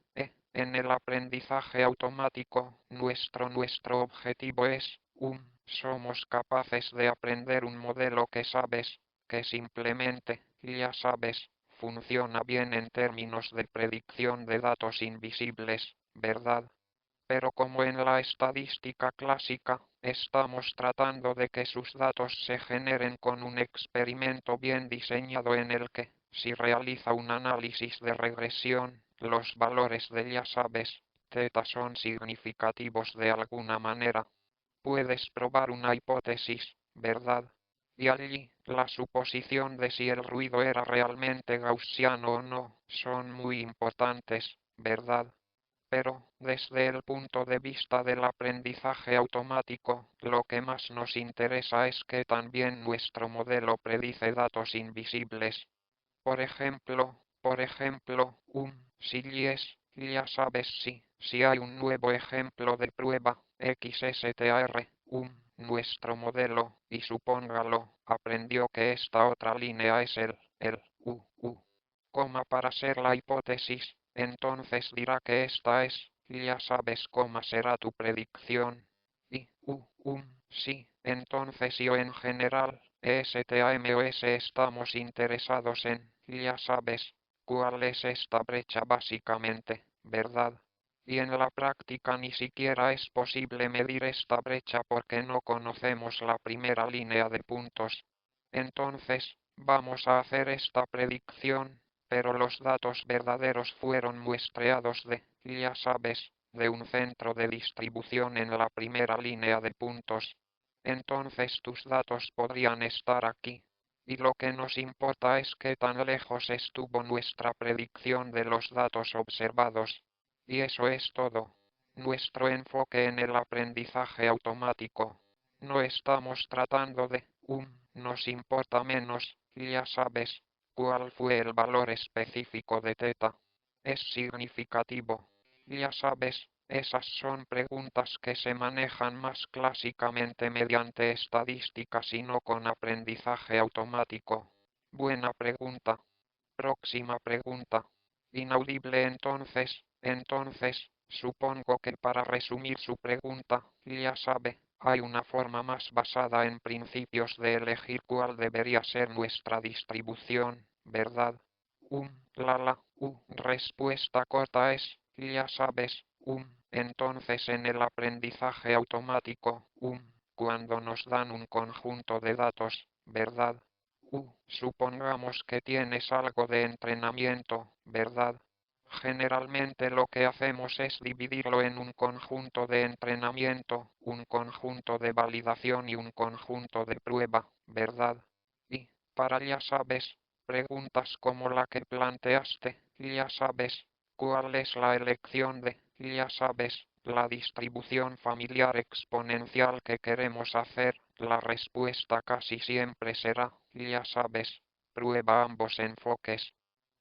en el aprendizaje automático, nuestro objetivo es, somos capaces de aprender un modelo que sabes, que simplemente, ya sabes, funciona bien en términos de predicción de datos invisibles, ¿verdad? Pero como en la estadística clásica, estamos tratando de que sus datos se generen con un experimento bien diseñado en el que, si realiza un análisis de regresión, los valores de ya sabes, θ son significativos de alguna manera. Puedes probar una hipótesis, ¿verdad? Y allí, la suposición de si el ruido era realmente gaussiano o no, son muy importantes, ¿verdad? Pero, desde el punto de vista del aprendizaje automático, lo que más nos interesa es que también nuestro modelo predice datos invisibles. Por ejemplo, si ya sabes si hay un nuevo ejemplo de prueba, XSTR, nuestro modelo, y supóngalo, aprendió que esta otra línea es coma para ser la hipótesis, entonces dirá que esta es, ya sabes cómo será tu predicción. Y, sí, entonces yo en general, ESTAMOS estamos interesados en, ya sabes, cuál es esta brecha básicamente, ¿verdad? Y en la práctica ni siquiera es posible medir esta brecha porque no conocemos la primera línea de puntos. Entonces, vamos a hacer esta predicción, pero los datos verdaderos fueron muestreados ya sabes, de un centro de distribución en la primera línea de puntos. Entonces tus datos podrían estar aquí. Y lo que nos importa es qué tan lejos estuvo nuestra predicción de los datos observados. Y eso es todo. Nuestro enfoque en el aprendizaje automático. No estamos tratando de, nos importa menos, ya sabes, cuál fue el valor específico de θ. Es significativo. Ya sabes, esas son preguntas que se manejan más clásicamente mediante estadísticas y no con aprendizaje automático. Buena pregunta. Próxima pregunta. Inaudible entonces, supongo que para resumir su pregunta, ya sabe, hay una forma más basada en principios de elegir cuál debería ser nuestra distribución, ¿verdad? Respuesta corta es, ya sabes, entonces en el aprendizaje automático, cuando nos dan un conjunto de datos, ¿verdad? Supongamos que tienes algo de entrenamiento, ¿verdad? Generalmente lo que hacemos es dividirlo en un conjunto de entrenamiento, un conjunto de validación y un conjunto de prueba, ¿verdad? Y, para ya sabes, preguntas como la que planteaste, ya sabes, ¿cuál es la elección de, ya sabes, la distribución familiar exponencial que queremos hacer? La respuesta casi siempre será, ya sabes, prueba ambos enfoques.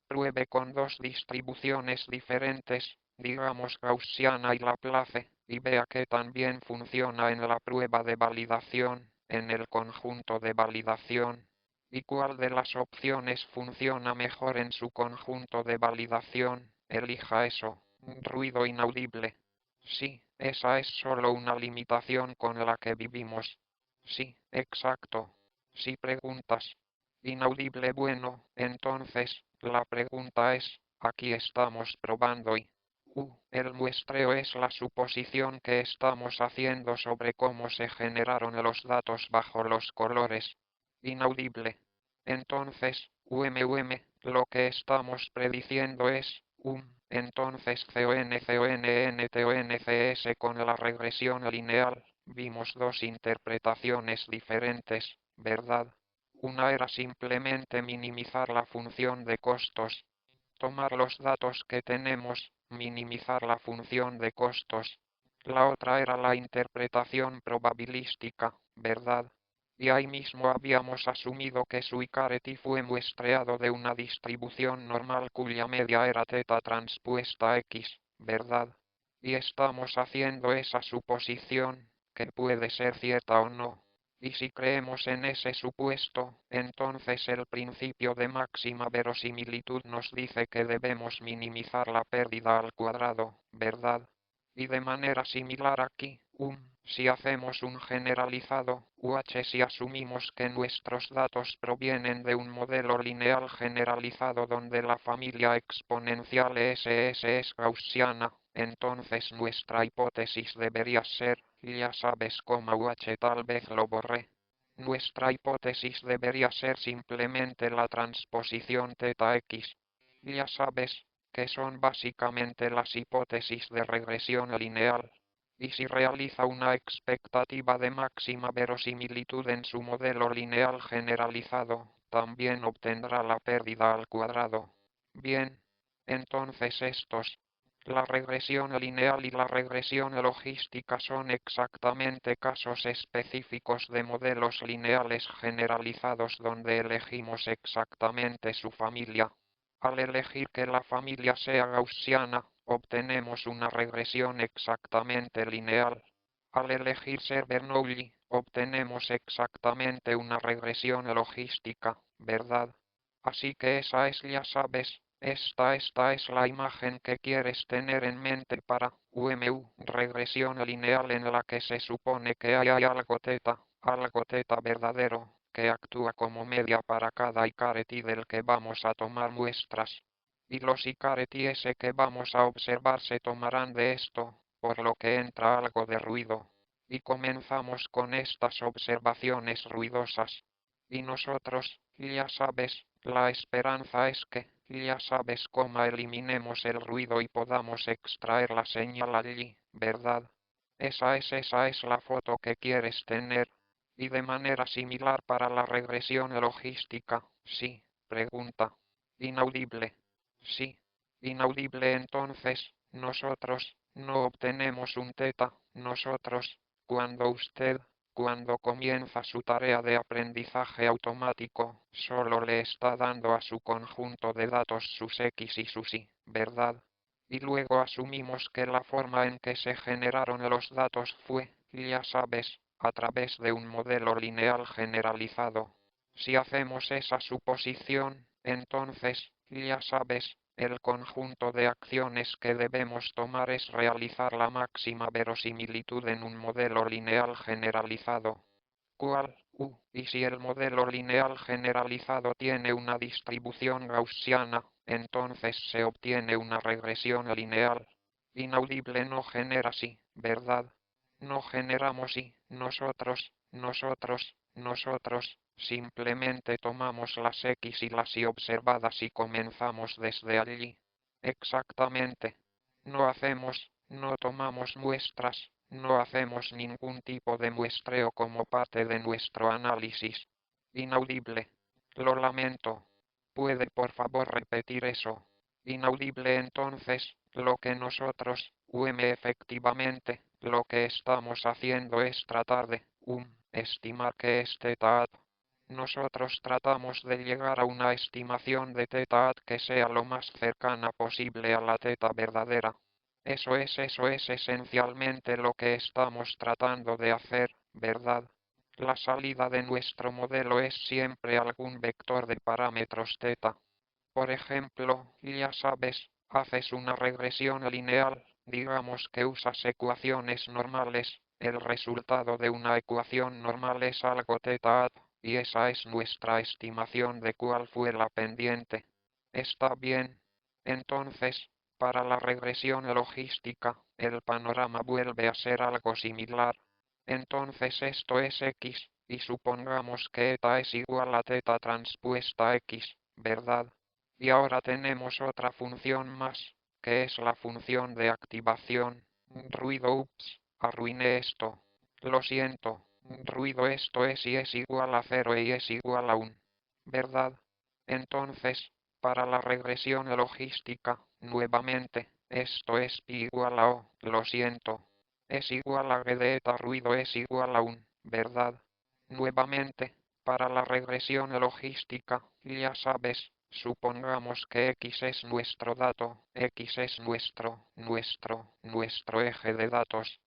Pruebe con dos distribuciones diferentes, digamos gaussiana y Laplace, y vea que también funciona en la prueba de validación, en el conjunto de validación. ¿Y cuál de las opciones funciona mejor en su conjunto de validación? Elija eso. Ruido inaudible. Sí, esa es solo una limitación con la que vivimos. Sí, exacto. Si preguntas. Inaudible bueno, entonces, la pregunta es, aquí estamos probando y... el muestreo es la suposición que estamos haciendo sobre cómo se generaron los datos bajo los colores. Inaudible. Entonces, lo que estamos prediciendo es, entonces CONCONNTONCS con la regresión lineal, vimos dos interpretaciones diferentes, ¿verdad? Una era simplemente minimizar la función de costos. Tomar los datos que tenemos, minimizar la función de costos. La otra era la interpretación probabilística, ¿verdad? Y ahí mismo habíamos asumido que su Icareti fue muestreado de una distribución normal cuya media era θ transpuesta a X, ¿verdad? Y estamos haciendo esa suposición, que puede ser cierta o no. Y si creemos en ese supuesto, entonces el principio de máxima verosimilitud nos dice que debemos minimizar la pérdida al cuadrado, ¿verdad? Y de manera similar aquí, si hacemos un generalizado, UH si asumimos que nuestros datos provienen de un modelo lineal generalizado donde la familia exponencial SS es gaussiana, entonces nuestra hipótesis debería ser, ya sabes cómo UH tal vez lo borré. Nuestra hipótesis debería ser simplemente la transposición θx. Ya sabes, que son básicamente las hipótesis de regresión lineal. Y si realiza una expectativa de máxima verosimilitud en su modelo lineal generalizado, también obtendrá la pérdida al cuadrado. Bien, entonces la regresión lineal y la regresión logística son exactamente casos específicos de modelos lineales generalizados donde elegimos exactamente su familia. Al elegir que la familia sea gaussiana, obtenemos una regresión exactamente lineal. Al elegir ser Bernoulli, obtenemos exactamente una regresión logística, ¿verdad? Así que esa es, ya sabes, esta es la imagen que quieres tener en mente para UMU, regresión lineal en la que se supone que hay algo θ verdadero, que actúa como media para cada Icareti del que vamos a tomar muestras. Y los Icareti S que vamos a observar se tomarán de esto, por lo que entra algo de ruido. Y comenzamos con estas observaciones ruidosas. Y nosotros, ya sabes, la esperanza es que, ya sabes cómo eliminemos el ruido y podamos extraer la señal allí, ¿verdad? Esa es la foto que quieres tener. Y de manera similar para la regresión logística, sí, pregunta. Inaudible. Sí, inaudible entonces, nosotros, no obtenemos un θ, nosotros, cuando comienza su tarea de aprendizaje automático, solo le está dando a su conjunto de datos sus X y sus Y, ¿verdad? Y luego asumimos que la forma en que se generaron los datos fue, ya sabes, a través de un modelo lineal generalizado. Si hacemos esa suposición, entonces, ya sabes, el conjunto de acciones que debemos tomar es realizar la máxima verosimilitud en un modelo lineal generalizado. ¿Cuál? Y si el modelo lineal generalizado tiene una distribución gaussiana, entonces se obtiene una regresión lineal. Inaudible no genera sí, ¿verdad? No generamos y, nosotros, simplemente tomamos las X y las Y observadas y comenzamos desde allí. Exactamente. No tomamos muestras, no hacemos ningún tipo de muestreo como parte de nuestro análisis. Inaudible. Lo lamento. ¿Puede por favor repetir eso? Inaudible entonces, lo que nosotros, efectivamente, lo que estamos haciendo es tratar de, estimar que es θ. Nosotros tratamos de llegar a una estimación de θ que sea lo más cercana posible a la θ verdadera. Eso es esencialmente lo que estamos tratando de hacer, ¿verdad? La salida de nuestro modelo es siempre algún vector de parámetros θ. Por ejemplo, ya sabes, haces una regresión lineal, digamos que usas ecuaciones normales, el resultado de una ecuación normal es algo θ, y esa es nuestra estimación de cuál fue la pendiente. Está bien. Entonces, para la regresión logística, el panorama vuelve a ser algo similar. Entonces esto es X, y supongamos que eta es igual a θ transpuesta a X, ¿verdad? Y ahora tenemos otra función más, que es la función de activación. Ruido, arruiné esto. Lo siento. Ruido esto es y es igual a 0 y es igual a 1. ¿Verdad? Entonces, para la regresión logística, nuevamente, esto es pi igual a o, lo siento. Es igual a g de eta ruido es igual a 1, ¿verdad? Nuevamente, para la regresión logística, ya sabes, supongamos que X es nuestro dato, X es nuestro eje de datos.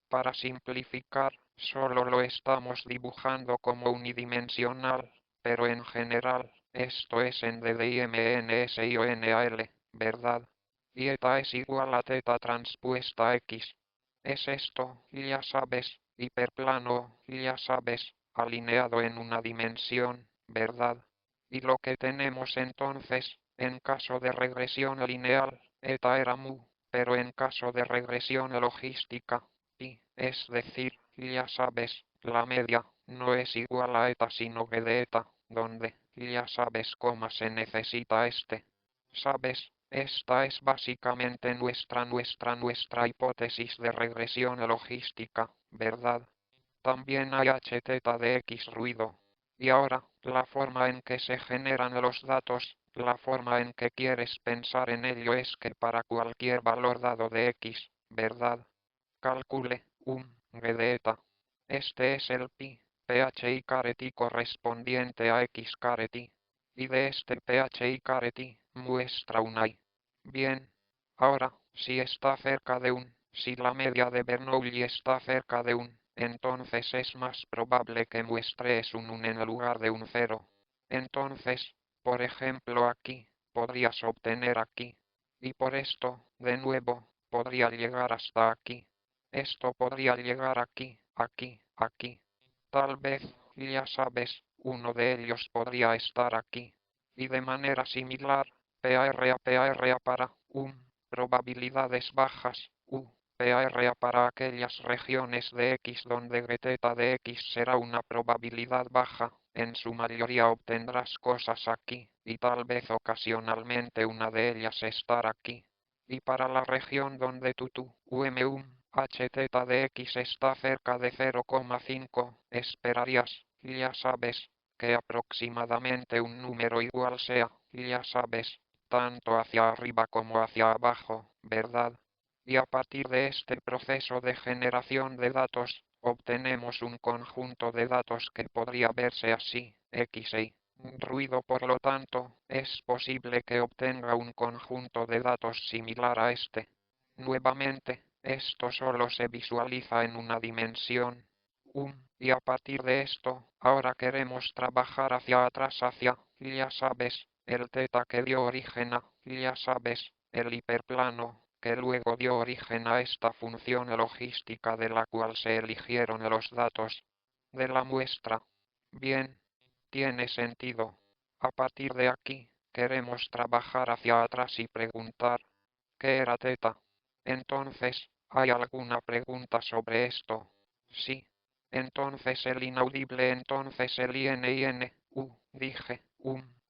Para simplificar, solo lo estamos dibujando como unidimensional, pero en general, esto es en DDIMNSIONAL, ¿verdad? Y eta es igual a teta transpuesta X. Es esto, ya sabes, hiperplano, ya sabes, alineado en una dimensión, ¿verdad? Y lo que tenemos entonces, en caso de regresión lineal, eta era mu, pero en caso de regresión logística, pi, es decir, ya sabes, la media, no es igual a eta sino que de eta, donde, ya sabes cómo se necesita este. ¿Sabes? Esta es básicamente nuestra hipótesis de regresión logística, ¿verdad? También hay h teta de x ruido. Y ahora, la forma en que se generan los datos, la forma en que quieres pensar en ello es que para cualquier valor dado de x, ¿verdad? Calcule g de eta. Este es el pi, phi caret i correspondiente a x caret i. Y de este phi caret i, muestra un i. Bien. Ahora, si está cerca de si la media de Bernoulli está cerca de entonces es más probable que muestres un en lugar de un 0. Entonces, por ejemplo aquí, podrías obtener aquí. Y por esto, de nuevo, podría llegar hasta aquí. Esto podría llegar aquí, aquí. Tal vez, ya sabes, uno de ellos podría estar aquí. Y de manera similar, PAR para probabilidades bajas, PAR para aquellas regiones de X donde θ de X será una probabilidad baja, en su mayoría obtendrás cosas aquí, y tal vez ocasionalmente una de ellas estar aquí. Y para la región donde hθ de X está cerca de 0,5, esperarías, ya sabes, que aproximadamente un número igual sea, ya sabes, tanto hacia arriba como hacia abajo, ¿verdad? Y a partir de este proceso de generación de datos, obtenemos un conjunto de datos que podría verse así, x y ruido. Por lo tanto, es posible que obtenga un conjunto de datos similar a este. Nuevamente, esto solo se visualiza en una dimensión. Y a partir de esto, ahora queremos trabajar hacia atrás ya sabes, el teta que dio origen a, ya sabes, el hiperplano, que luego dio origen a esta función logística de la cual se eligieron los datos de la muestra. Bien, tiene sentido. A partir de aquí, queremos trabajar hacia atrás y preguntar, ¿qué era teta? Entonces, ¿hay alguna pregunta sobre esto? Sí. Entonces el inaudible, entonces el dije,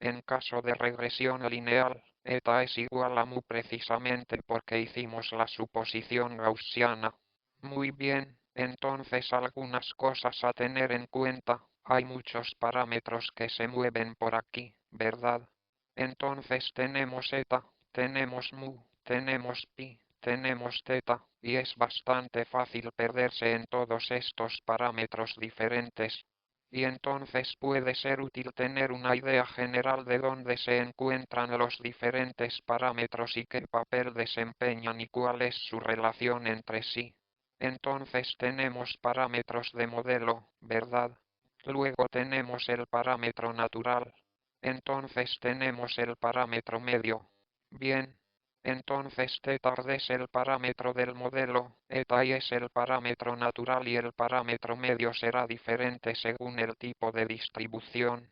en caso de regresión lineal, eta es igual a mu precisamente porque hicimos la suposición gaussiana. Muy bien, entonces algunas cosas a tener en cuenta, hay muchos parámetros que se mueven por aquí, ¿verdad? Entonces tenemos eta, tenemos mu, tenemos pi, tenemos teta, y es bastante fácil perderse en todos estos parámetros diferentes. Y entonces puede ser útil tener una idea general de dónde se encuentran los diferentes parámetros y qué papel desempeñan y cuál es su relación entre sí. Entonces tenemos parámetros de modelo, ¿verdad? Luego tenemos el parámetro natural. Entonces tenemos el parámetro medio. Bien. Entonces θ es el parámetro del modelo, eta y es el parámetro natural y el parámetro medio será diferente según el tipo de distribución.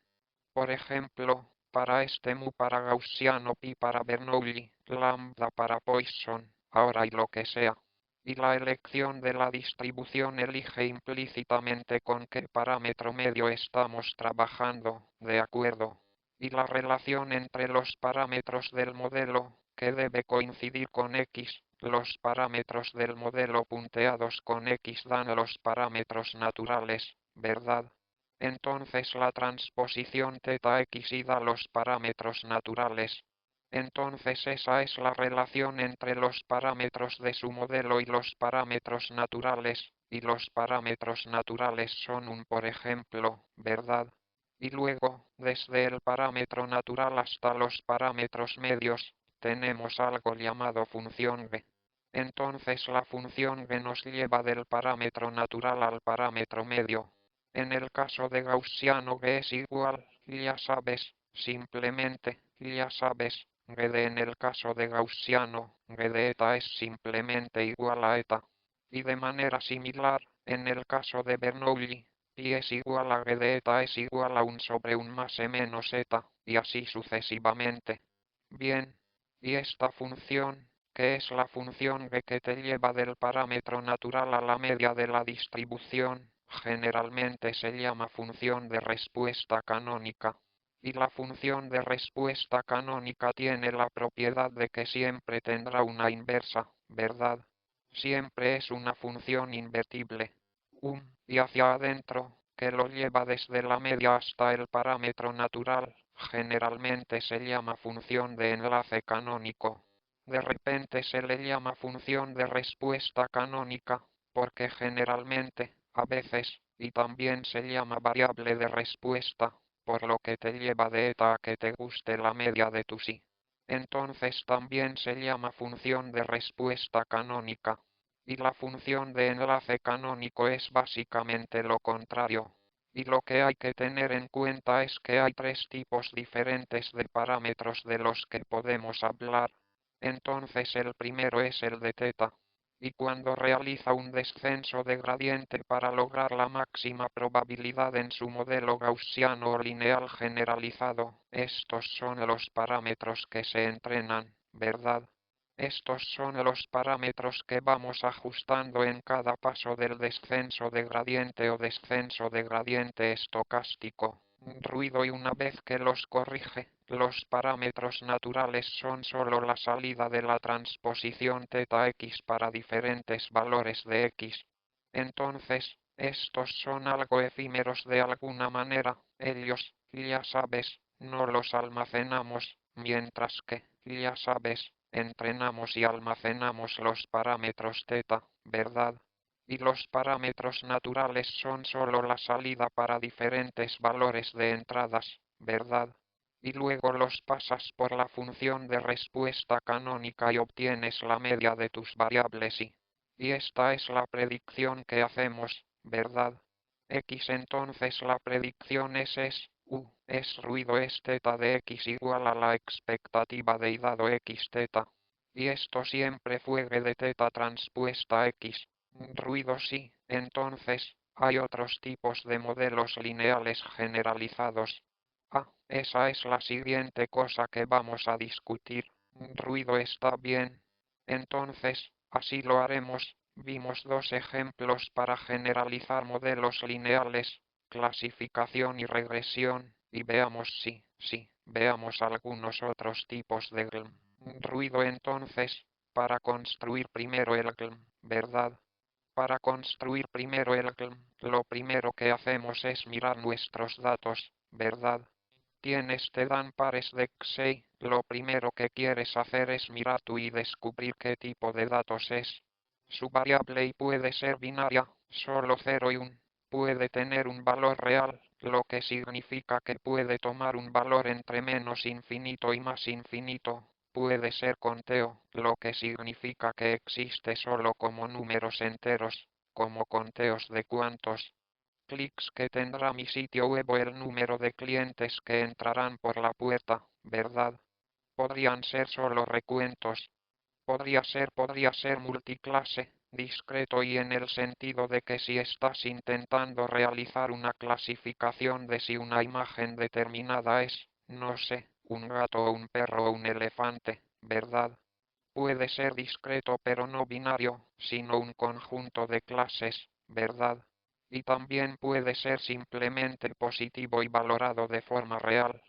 Por ejemplo, para este mu para gaussiano, pi para Bernoulli, lambda para Poisson, ahora y lo que sea. Y la elección de la distribución elige implícitamente con qué parámetro medio estamos trabajando, ¿de acuerdo? Y la relación entre los parámetros del modelo, que debe coincidir con X, los parámetros del modelo punteados con X dan los parámetros naturales, ¿verdad? Entonces la transposición θx y da los parámetros naturales. Entonces esa es la relación entre los parámetros de su modelo y los parámetros naturales, y los parámetros naturales son un por ejemplo, ¿verdad? Y luego, desde el parámetro natural hasta los parámetros medios, tenemos algo llamado función g. Entonces la función g nos lleva del parámetro natural al parámetro medio. En el caso de gaussiano g es igual, ya sabes, simplemente, ya sabes, g de en el caso de gaussiano, g de eta es simplemente igual a eta. Y de manera similar, en el caso de Bernoulli, pi es igual a g de eta es igual a 1 sobre 1 más e menos eta, y así sucesivamente. Bien, y esta función, que es la función g que te lleva del parámetro natural a la media de la distribución, generalmente se llama función de respuesta canónica. Y la función de respuesta canónica tiene la propiedad de que siempre tendrá una inversa, ¿verdad? Siempre es una función invertible. Y hacia adentro, que lo lleva desde la media hasta el parámetro natural, generalmente se llama función de enlace canónico. De repente se le llama función de respuesta canónica, porque generalmente, a veces, y también se llama variable de respuesta, por lo que te lleva de eta a que te guste la media de tu sí. Entonces también se llama función de respuesta canónica. Y la función de enlace canónico es básicamente lo contrario. Y lo que hay que tener en cuenta es que hay tres tipos diferentes de parámetros de los que podemos hablar. Entonces el primero es el de θ. Y cuando realiza un descenso de gradiente para lograr la máxima probabilidad en su modelo gaussiano o lineal generalizado, estos son los parámetros que se entrenan, ¿verdad? Estos son los parámetros que vamos ajustando en cada paso del descenso de gradiente o descenso de gradiente estocástico. Ruido y una vez que los corrige, los parámetros naturales son solo la salida de la transposición θx para diferentes valores de x. Entonces, estos son algo efímeros de alguna manera, ellos, ya sabes, no los almacenamos, mientras que, ya sabes, entrenamos y almacenamos los parámetros θ, ¿verdad? Y los parámetros naturales son solo la salida para diferentes valores de entradas, ¿verdad? Y luego los pasas por la función de respuesta canónica y obtienes la media de tus variables y esta es la predicción que hacemos, ¿verdad? X entonces la predicción es ruido es θ de x igual a la expectativa de y dado x θ. Y esto siempre fue g de θ transpuesta a x. Ruido sí, entonces, hay otros tipos de modelos lineales generalizados. Esa es la siguiente cosa que vamos a discutir. Ruido está bien. Entonces, así lo haremos. Vimos dos ejemplos para generalizar modelos lineales, clasificación y regresión, y veamos veamos algunos otros tipos de GLM. Ruido entonces, para construir primero el GLM, ¿verdad? Para construir primero el GLM, lo primero que hacemos es mirar nuestros datos, ¿verdad? Te dan pares de Xey, lo primero que quieres hacer es mirar tú y descubrir qué tipo de datos es. Su variable y puede ser binaria, solo 0 y 1. Puede tener un valor real, lo que significa que puede tomar un valor entre menos infinito y más infinito. Puede ser conteo, lo que significa que existe solo como números enteros, como conteos de cuantos clics que tendrá mi sitio web o el número de clientes que entrarán por la puerta, ¿verdad? Podrían ser solo recuentos. Podría ser multiclase, discreto y en el sentido de que si estás intentando realizar una clasificación de si una imagen determinada es, no sé, un gato o un perro o un elefante, ¿verdad? Puede ser discreto pero no binario, sino un conjunto de clases, ¿verdad? Y también puede ser simplemente positivo y valorado de forma real.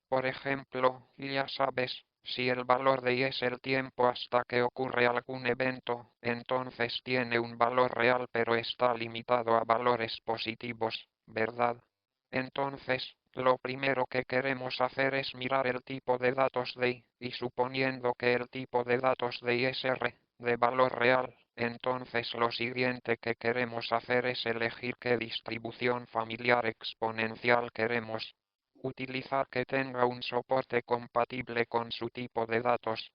Por ejemplo, ya sabes, si el valor de y es el tiempo hasta que ocurre algún evento, entonces tiene un valor real pero está limitado a valores positivos, ¿verdad? Entonces, lo primero que queremos hacer es mirar el tipo de datos de y suponiendo que el tipo de datos de y es R, de valor real, Entonces lo siguiente que queremos hacer es elegir qué distribución familiar exponencial queremos utilizar que tenga un soporte compatible con su tipo de datos.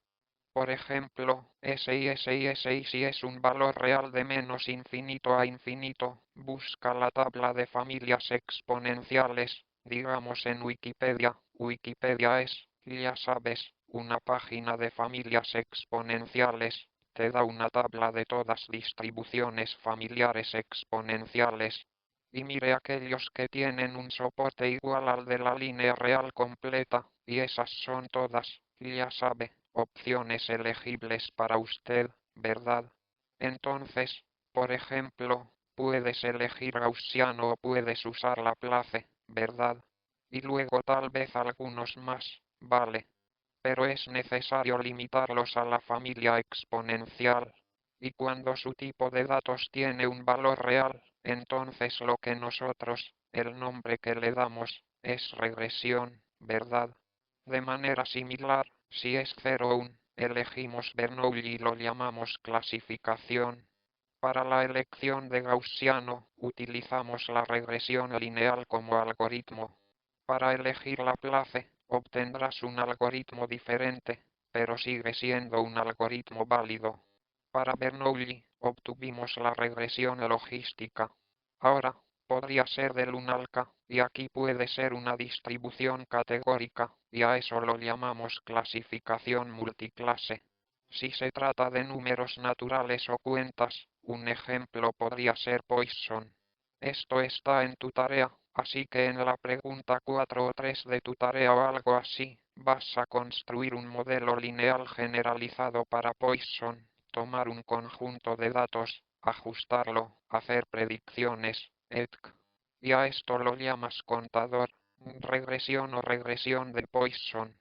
Por ejemplo, SI si es un valor real de menos infinito a infinito, busca la tabla de familias exponenciales, digamos en Wikipedia. Wikipedia es, ya sabes, una página de familias exponenciales, te da una tabla de todas distribuciones familiares exponenciales. Y mire aquellos que tienen un soporte igual al de la línea real completa, y esas son todas, ya sabe, opciones elegibles para usted, ¿verdad? Entonces, por ejemplo, puedes elegir gaussiano o puedes usar Laplace, ¿verdad? Y luego tal vez algunos más, vale. Pero es necesario limitarlos a la familia exponencial. Y cuando su tipo de datos tiene un valor real, entonces lo que nosotros, el nombre que le damos, es regresión, ¿verdad? De manera similar, si es 0 o 1, elegimos Bernoulli y lo llamamos clasificación. Para la elección de gaussiano, utilizamos la regresión lineal como algoritmo. Para elegir Laplace, obtendrás un algoritmo diferente, pero sigue siendo un algoritmo válido. Para Bernoulli, obtuvimos la regresión logística. Ahora, podría ser del Lunalka, y aquí puede ser una distribución categórica, y a eso lo llamamos clasificación multiclase. Si se trata de números naturales o cuentas, un ejemplo podría ser Poisson. Esto está en tu tarea, así que en la pregunta 4 o 3 de tu tarea o algo así, vas a construir un modelo lineal generalizado para Poisson, tomar un conjunto de datos, ajustarlo, hacer predicciones, etc. Y a esto lo llamas contador, regresión o regresión de Poisson.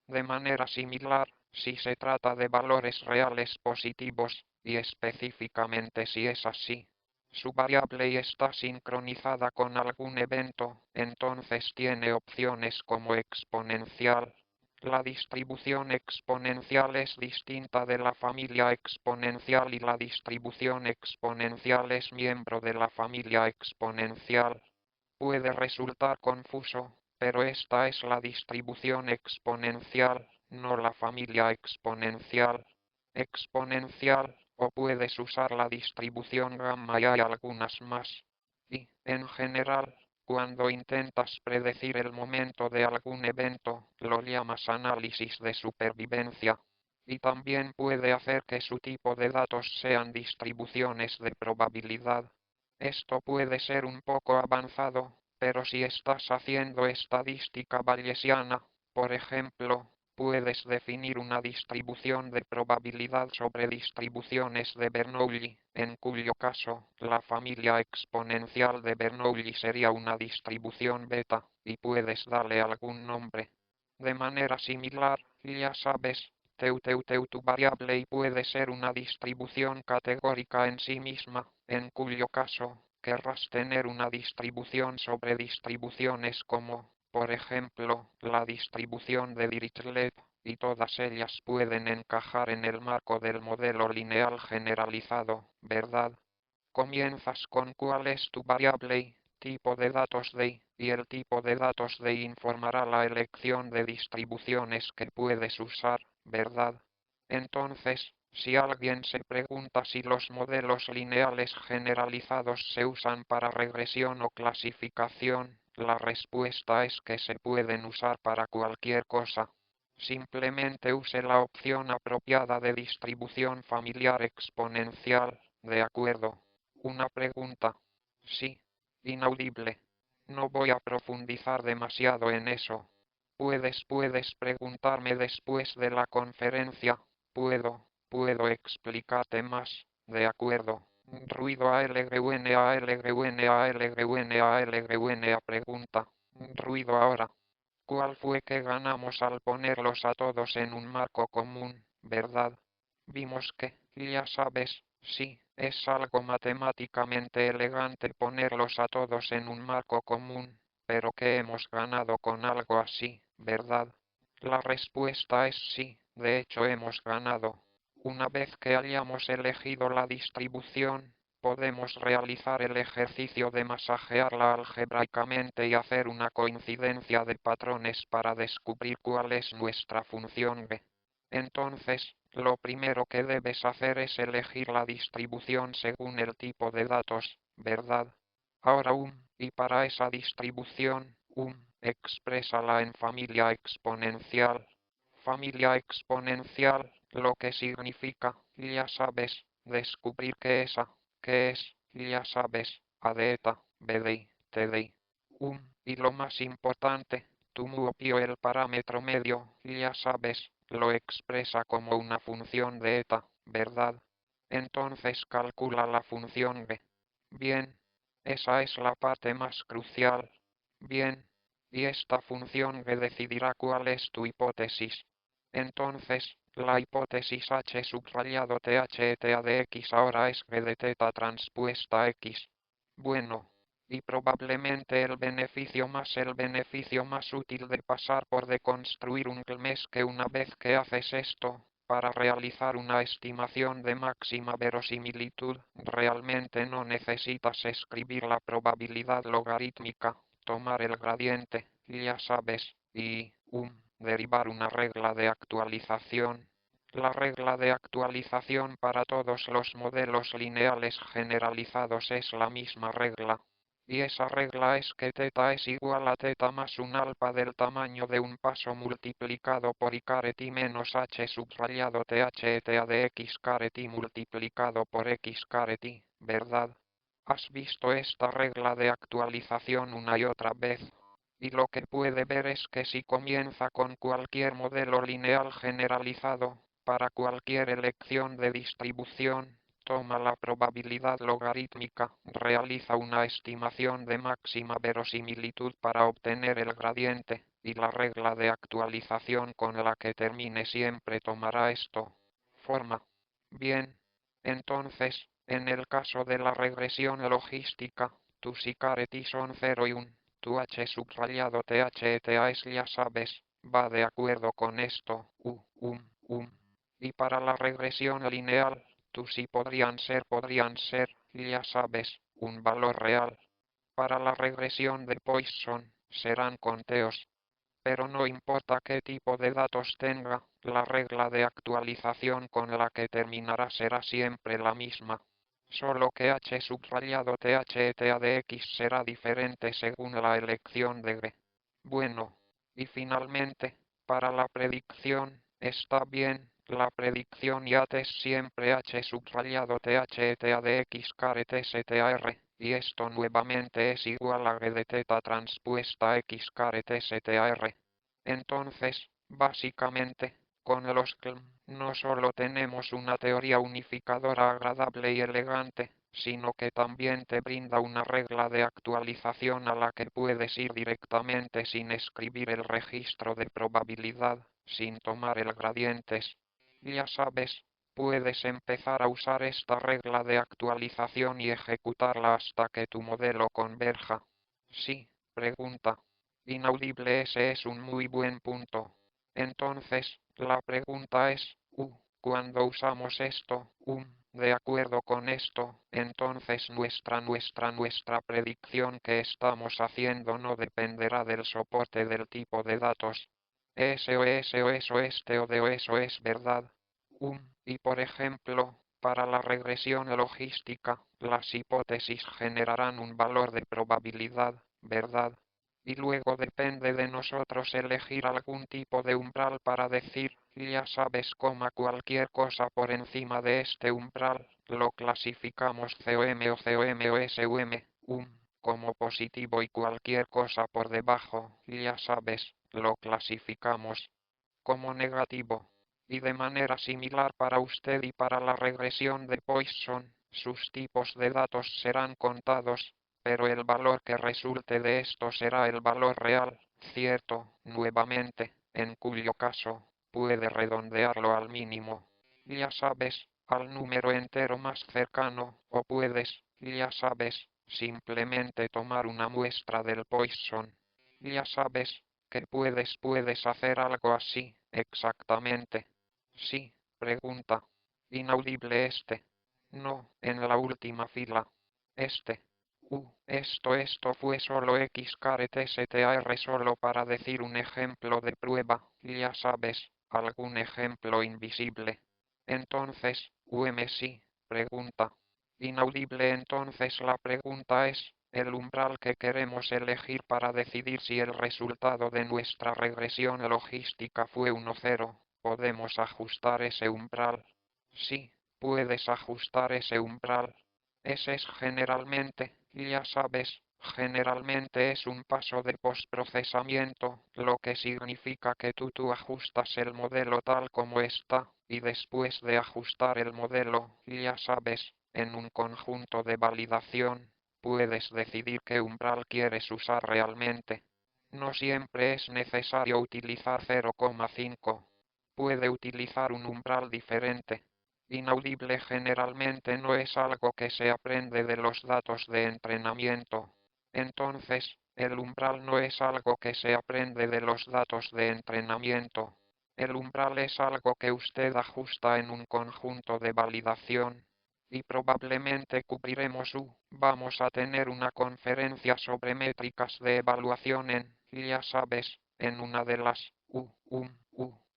De manera similar, si se trata de valores reales positivos, y específicamente si es así, su variable y está sincronizada con algún evento, entonces tiene opciones como exponencial. La distribución exponencial es distinta de la familia exponencial y la distribución exponencial es miembro de la familia exponencial. Puede resultar confuso, pero esta es la distribución exponencial, no la familia exponencial. Exponencial, o puedes usar la distribución gamma y hay algunas más. Y, en general, cuando intentas predecir el momento de algún evento, lo llamas análisis de supervivencia. Y también puede hacer que su tipo de datos sean distribuciones de probabilidad. Esto puede ser un poco avanzado, pero si estás haciendo estadística bayesiana, por ejemplo, puedes definir una distribución de probabilidad sobre distribuciones de Bernoulli, en cuyo caso, la familia exponencial de Bernoulli sería una distribución beta, y puedes darle algún nombre. De manera similar, ya sabes, tu variable y puede ser una distribución categórica en sí misma, en cuyo caso, querrás tener una distribución sobre distribuciones como, por ejemplo, la distribución de Dirichlet, y todas ellas pueden encajar en el marco del modelo lineal generalizado, ¿verdad? Comienzas con cuál es tu variable y tipo de datos de y el tipo de datos de informará la elección de distribuciones que puedes usar, ¿verdad? Entonces, si alguien se pregunta si los modelos lineales generalizados se usan para regresión o clasificación, la respuesta es que se pueden usar para cualquier cosa. Simplemente use la opción apropiada de distribución familiar exponencial, ¿de acuerdo? Una pregunta. Sí. Inaudible. No voy a profundizar demasiado en eso. Puedes preguntarme después de la conferencia. Puedo explicarte más. De acuerdo. Ruido a pregunta. Ruido ahora. ¿Cuál fue que ganamos al ponerlos a todos en un marco común, verdad? Vimos que, ya sabes, sí, es algo matemáticamente elegante ponerlos a todos en un marco común, pero que hemos ganado con algo así, ¿verdad? La respuesta es sí, de hecho hemos ganado. Una vez que hayamos elegido la distribución, podemos realizar el ejercicio de masajearla algebraicamente y hacer una coincidencia de patrones para descubrir cuál es nuestra función B. Entonces, lo primero que debes hacer es elegir la distribución según el tipo de datos, ¿verdad? Ahora y para esa distribución, exprésala en familia exponencial. Familia exponencial, lo que significa, ya sabes, descubrir qué es, ya sabes, a de eta, b de i, t de i. Y lo más importante, tu muopio el parámetro medio, ya sabes, lo expresa como una función de eta, ¿verdad? Entonces calcula la función b. Bien, esa es la parte más crucial. Bien, y esta función b decidirá cuál es tu hipótesis. Entonces, la hipótesis H subrayado THETA de X ahora es B de teta transpuesta X. Bueno, y probablemente el beneficio más útil de pasar por deconstruir un GLM es que una vez que haces esto, para realizar una estimación de máxima verosimilitud, realmente no necesitas escribir la probabilidad logarítmica, tomar el gradiente, ya sabes, y, derivar una regla de actualización. La regla de actualización para todos los modelos lineales generalizados es la misma regla. Y esa regla es que teta es igual a teta más un alfa del tamaño de un paso multiplicado por i caret i menos h subrayado theta de x caret i multiplicado por x caret i, ¿verdad? Has visto esta regla de actualización una y otra vez. Y lo que puede ver es que si comienza con cualquier modelo lineal generalizado, para cualquier elección de distribución, toma la probabilidad logarítmica, realiza una estimación de máxima verosimilitud para obtener el gradiente, y la regla de actualización con la que termine siempre tomará esto. Forma. Bien. Entonces, en el caso de la regresión logística, tus i caret i son 0 y 1. Tu H subrayado THETA es, ya sabes, va de acuerdo con esto, Y para la regresión lineal, tus sí podrían ser, ya sabes, un valor real. Para la regresión de Poisson, serán conteos. Pero no importa qué tipo de datos tenga, la regla de actualización con la que terminará será siempre la misma. Solo que H subrayado THETA de X será diferente según la elección de G. Bueno, y finalmente, para la predicción, está bien, la predicción YAT es siempre H subrayado THETA de X caret STR, y esto nuevamente es igual a G de teta transpuesta X caret STR. Entonces, básicamente, con los CLM, no solo tenemos una teoría unificadora agradable y elegante, sino que también te brinda una regla de actualización a la que puedes ir directamente sin escribir el registro de probabilidad, sin tomar el gradientes. Ya sabes, puedes empezar a usar esta regla de actualización y ejecutarla hasta que tu modelo converja. Sí, pregunta. Inaudible, ese es un muy buen punto. Entonces, la pregunta es, cuando usamos esto, de acuerdo con esto, entonces nuestra predicción que estamos haciendo no dependerá del soporte del tipo de datos. Eso, este o de eso es verdad. Y por ejemplo, para la regresión logística, las hipótesis generarán un valor de probabilidad, ¿verdad? Y luego depende de nosotros elegir algún tipo de umbral para decir, ya sabes, cualquier cosa por encima de este umbral, lo clasificamos COM o COM o SUM, como positivo y cualquier cosa por debajo, ya sabes, lo clasificamos como negativo. Y de manera similar para usted y para la regresión de Poisson, sus tipos de datos serán contados, pero el valor que resulte de esto será el valor real, cierto, nuevamente, en cuyo caso, puede redondearlo al mínimo. Ya sabes, al número entero más cercano, o puedes, ya sabes, simplemente tomar una muestra del Poisson. Ya sabes, que puedes hacer algo así, exactamente. Sí, pregunta. Inaudible este. No, en la última fila. Este. Esto fue solo XKRTSTAR solo para decir un ejemplo de prueba, ya sabes, algún ejemplo invisible. Entonces, sí, pregunta. Inaudible entonces la pregunta es, el umbral que queremos elegir para decidir si el resultado de nuestra regresión logística fue 1 o 0, ¿podemos ajustar ese umbral? Sí, puedes ajustar ese umbral. Ese es generalmente, ya sabes, generalmente es un paso de postprocesamiento, lo que significa que tú ajustas el modelo tal como está, y después de ajustar el modelo, ya sabes, en un conjunto de validación, puedes decidir qué umbral quieres usar realmente. No siempre es necesario utilizar 0,5. Puede utilizar un umbral diferente. Inaudible generalmente no es algo que se aprende de los datos de entrenamiento. Entonces, el umbral no es algo que se aprende de los datos de entrenamiento. El umbral es algo que usted ajusta en un conjunto de validación. Y probablemente cubriremos vamos a tener una conferencia sobre métricas de evaluación ya sabes, en una de las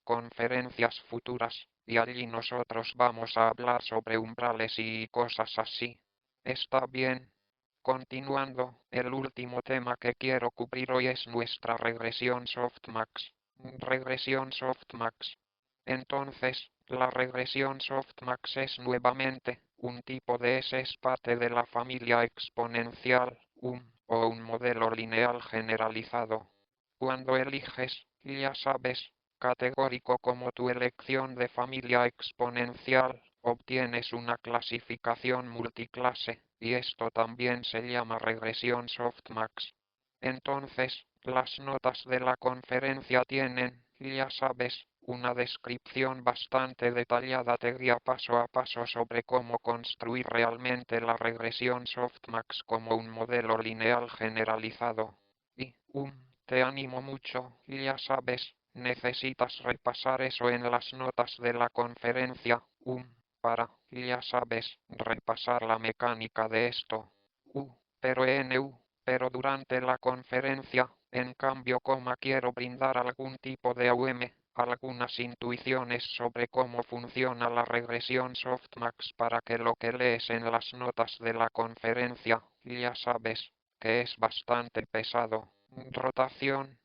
conferencias futuras, y allí nosotros vamos a hablar sobre umbrales y cosas así. Está bien. Continuando, el último tema que quiero cubrir hoy es nuestra regresión softmax. Regresión softmax. Entonces, la regresión softmax es nuevamente un tipo de es parte de la familia exponencial, o un modelo lineal generalizado. Cuando eliges, ya sabes, categórico como tu elección de familia exponencial, obtienes una clasificación multiclase, y esto también se llama regresión softmax. Entonces, las notas de la conferencia tienen, ya sabes, una descripción bastante detallada de guía paso a paso sobre cómo construir realmente la regresión softmax como un modelo lineal generalizado. Y, te animo mucho, ya sabes, necesitas repasar eso en las notas de la conferencia, para, ya sabes, repasar la mecánica de esto. Pero pero durante la conferencia, en cambio, quiero brindar algún tipo de algunas intuiciones sobre cómo funciona la regresión softmax para que lo que lees en las notas de la conferencia, ya sabes, que es bastante pesado. Rotación,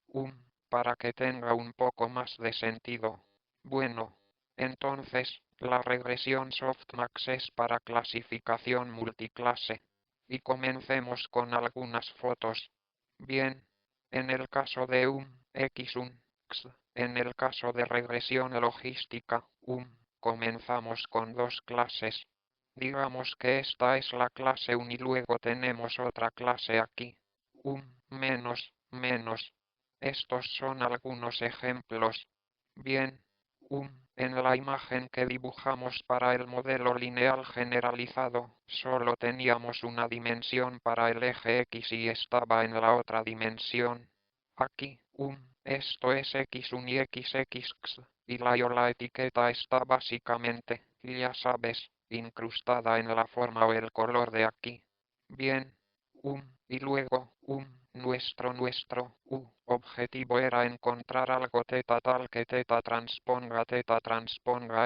para que tenga un poco más de sentido. Bueno, entonces, la regresión softmax es para clasificación multiclase. Y comencemos con algunas fotos. Bien, en el caso de X, X, en el caso de regresión logística, comenzamos con dos clases. Digamos que esta es la clase 1 y luego tenemos otra clase aquí. Menos. Estos son algunos ejemplos. Bien, en la imagen que dibujamos para el modelo lineal generalizado, solo teníamos una dimensión para el eje X y estaba en la otra dimensión. Aquí, esto es X1 y XX, y la etiqueta está básicamente, ya sabes, incrustada en la forma o el color de aquí. Bien, y luego, nuestro objetivo era encontrar algo teta tal que teta transponga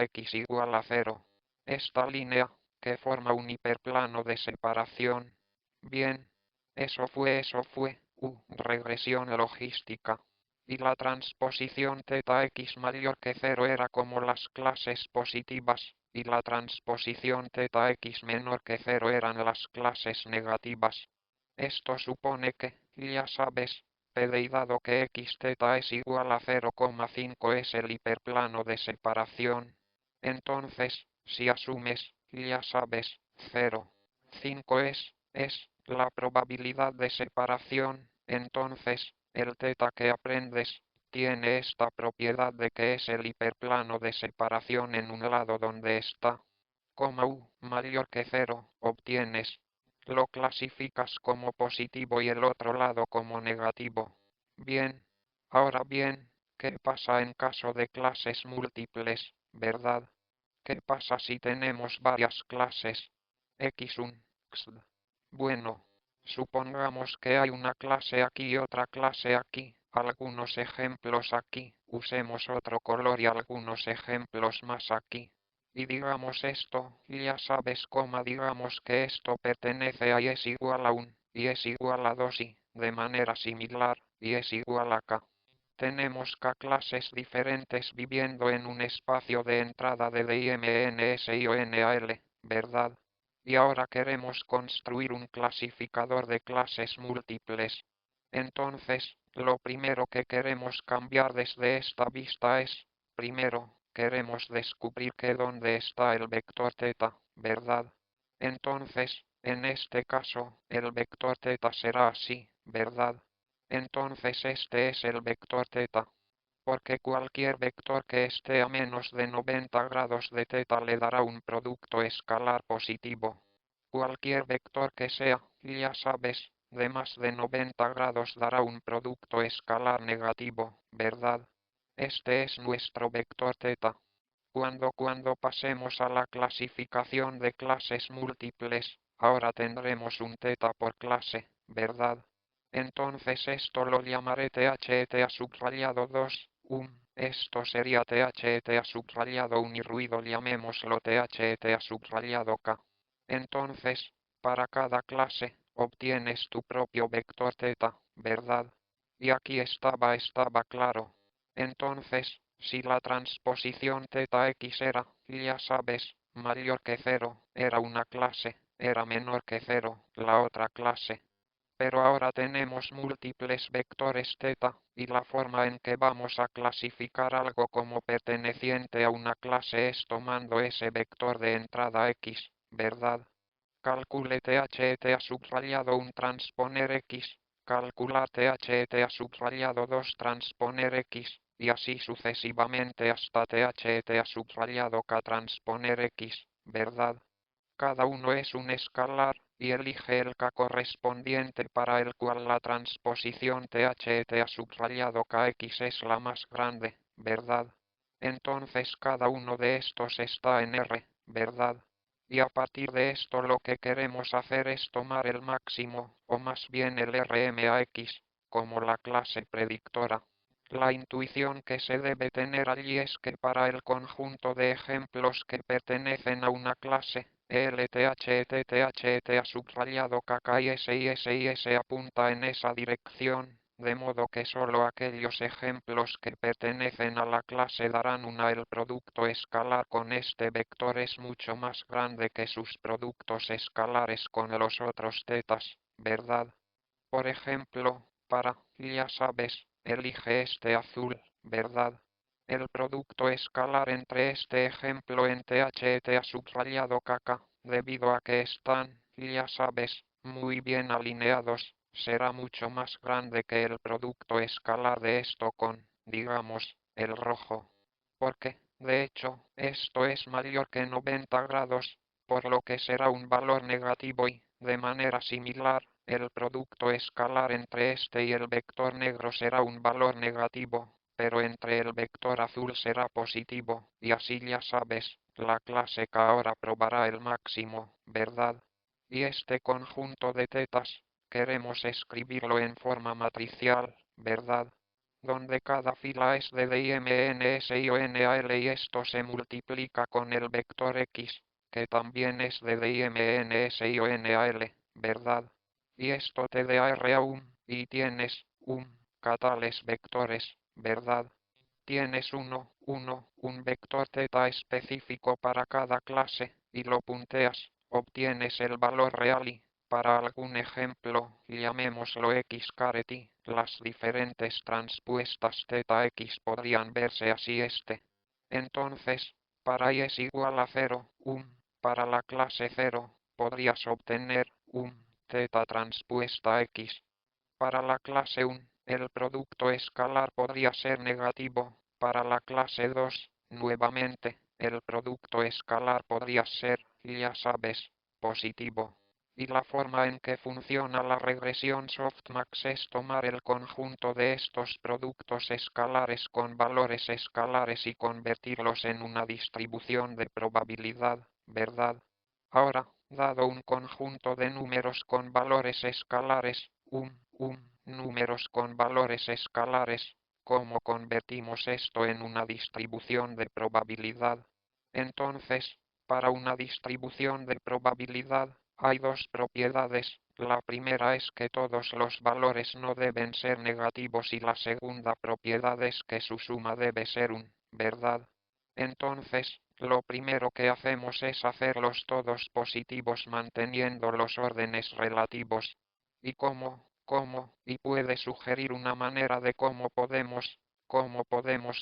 X igual a 0. Esta línea, que forma un hiperplano de separación. Bien, eso fue, regresión logística. Y la transposición teta X mayor que 0 era como las clases positivas, y la transposición teta X menor que 0 eran las clases negativas. Esto supone que, ya sabes, PD dado que x teta es igual a 0,5 es el hiperplano de separación. Entonces, si asumes, ya sabes, 0,5 es la probabilidad de separación, entonces, el teta que aprendes, tiene esta propiedad de que es el hiperplano de separación en un lado donde está, mayor que 0, obtienes, lo clasificas como positivo y el otro lado como negativo. Bien, ahora bien, ¿qué pasa en caso de clases múltiples, verdad? ¿Qué pasa si tenemos varias clases? X1, XD. Bueno, supongamos que hay una clase aquí y otra clase aquí. Algunos ejemplos aquí. Usemos otro color y algunos ejemplos más aquí. Y digamos esto, y ya sabes cómo digamos que esto pertenece a y es igual a 1, y es igual a 2 y, de manera similar, y es igual a k. Tenemos k clases diferentes viviendo en un espacio de entrada de DIMNSIONAL, ¿verdad? Y ahora queremos construir un clasificador de clases múltiples. Entonces, lo primero que queremos cambiar desde esta vista es, primero, queremos descubrir que dónde está el vector θ, ¿verdad? Entonces, en este caso, el vector θ será así, ¿verdad? Entonces este es el vector θ, porque cualquier vector que esté a menos de 90 grados de θ le dará un producto escalar positivo. Cualquier vector que sea, ya sabes, de más de 90 grados dará un producto escalar negativo, ¿verdad? Este es nuestro vector θ. Cuando pasemos a la clasificación de clases múltiples, ahora tendremos un θ por clase, ¿verdad? Entonces esto lo llamaré THETA subrayado 2, esto sería THETA subrayado 1 y ruido llamémoslo THETA subrayado K. Entonces, para cada clase, obtienes tu propio vector θ, ¿verdad? Y aquí estaba claro. Entonces, si la transposición θx era, ya sabes, mayor que 0, era una clase, era menor que 0, la otra clase. Pero ahora tenemos múltiples vectores θ, y la forma en que vamos a clasificar algo como perteneciente a una clase es tomando ese vector de entrada x, ¿verdad? Calcule THETA subrayado 1 transponer x, calcular THETA subrayado 2 transponer x, y así sucesivamente hasta THETA subrayado k transponer x, ¿verdad? Cada uno es un escalar, y elige el k correspondiente para el cual la transposición THETA subrayado kx es la más grande, ¿verdad? Entonces cada uno de estos está en R, ¿verdad? Y a partir de esto lo que queremos hacer es tomar el máximo, o más bien el RMAX, como la clase predictora. La intuición que se debe tener allí es que para el conjunto de ejemplos que pertenecen a una clase, LTHETTHETA subrayado KK y S apunta en esa dirección, de modo que solo aquellos ejemplos que pertenecen a la clase darán una. El producto escalar con este vector es mucho más grande que sus productos escalares con los otros tetas, ¿verdad? Por ejemplo, ya sabes, elige este azul, ¿verdad? El producto escalar entre este ejemplo en THETA subrayado KK, debido a que están, ya sabes, muy bien alineados, será mucho más grande que el producto escalar de esto con, digamos, el rojo. Porque, de hecho, esto es mayor que 90 grados, por lo que será un valor negativo y, de manera similar, el producto escalar entre este y el vector negro será un valor negativo, pero entre el vector azul será positivo, y así ya sabes, la clase K ahora probará el máximo, ¿verdad? Y este conjunto de tetas, queremos escribirlo en forma matricial, ¿verdad? Donde cada fila es de DIMNSIONAL y esto se multiplica con el vector X, que también es de DIMNSIONAL, ¿verdad? Y esto te da R a y tienes, tales vectores, ¿verdad? Tienes un vector θ específico para cada clase, y lo punteas, obtienes el valor real y, para algún ejemplo, llamémoslo x caret y, las diferentes transpuestas θx podrían verse así Entonces, para y es igual a 0, para la clase 0, podrías obtener, θ transpuesta x. Para la clase 1, el producto escalar podría ser negativo. Para la clase 2, nuevamente, el producto escalar podría ser, ya sabes, positivo. Y la forma en que funciona la regresión softmax es tomar el conjunto de estos productos escalares con valores escalares y convertirlos en una distribución de probabilidad, ¿verdad? Ahora, dado un conjunto de números con valores escalares, números con valores escalares, ¿cómo convertimos esto en una distribución de probabilidad? Entonces, para una distribución de probabilidad, hay dos propiedades. La primera es que todos los valores no deben ser negativos y la segunda propiedad es que su suma debe ser ¿verdad? Entonces, lo primero que hacemos es hacerlos todos positivos manteniendo los órdenes relativos. ¿Y y puede sugerir una manera de cómo podemos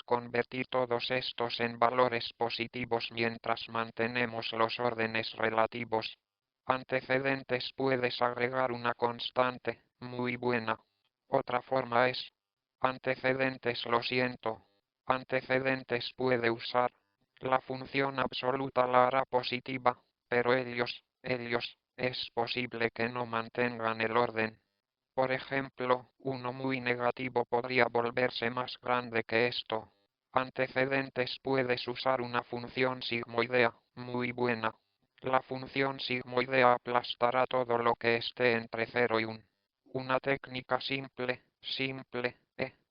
convertir todos estos en valores positivos mientras mantenemos los órdenes relativos? Antecedentes puedes agregar una constante, muy buena. Otra forma es, antecedentes lo siento. Antecedentes puede usar. La función absoluta la hará positiva, pero es posible que no mantengan el orden. Por ejemplo, uno muy negativo podría volverse más grande que esto. Antecedentes puedes usar una función sigmoidea, muy buena. La función sigmoidea aplastará todo lo que esté entre 0 y 1. Una técnica simple,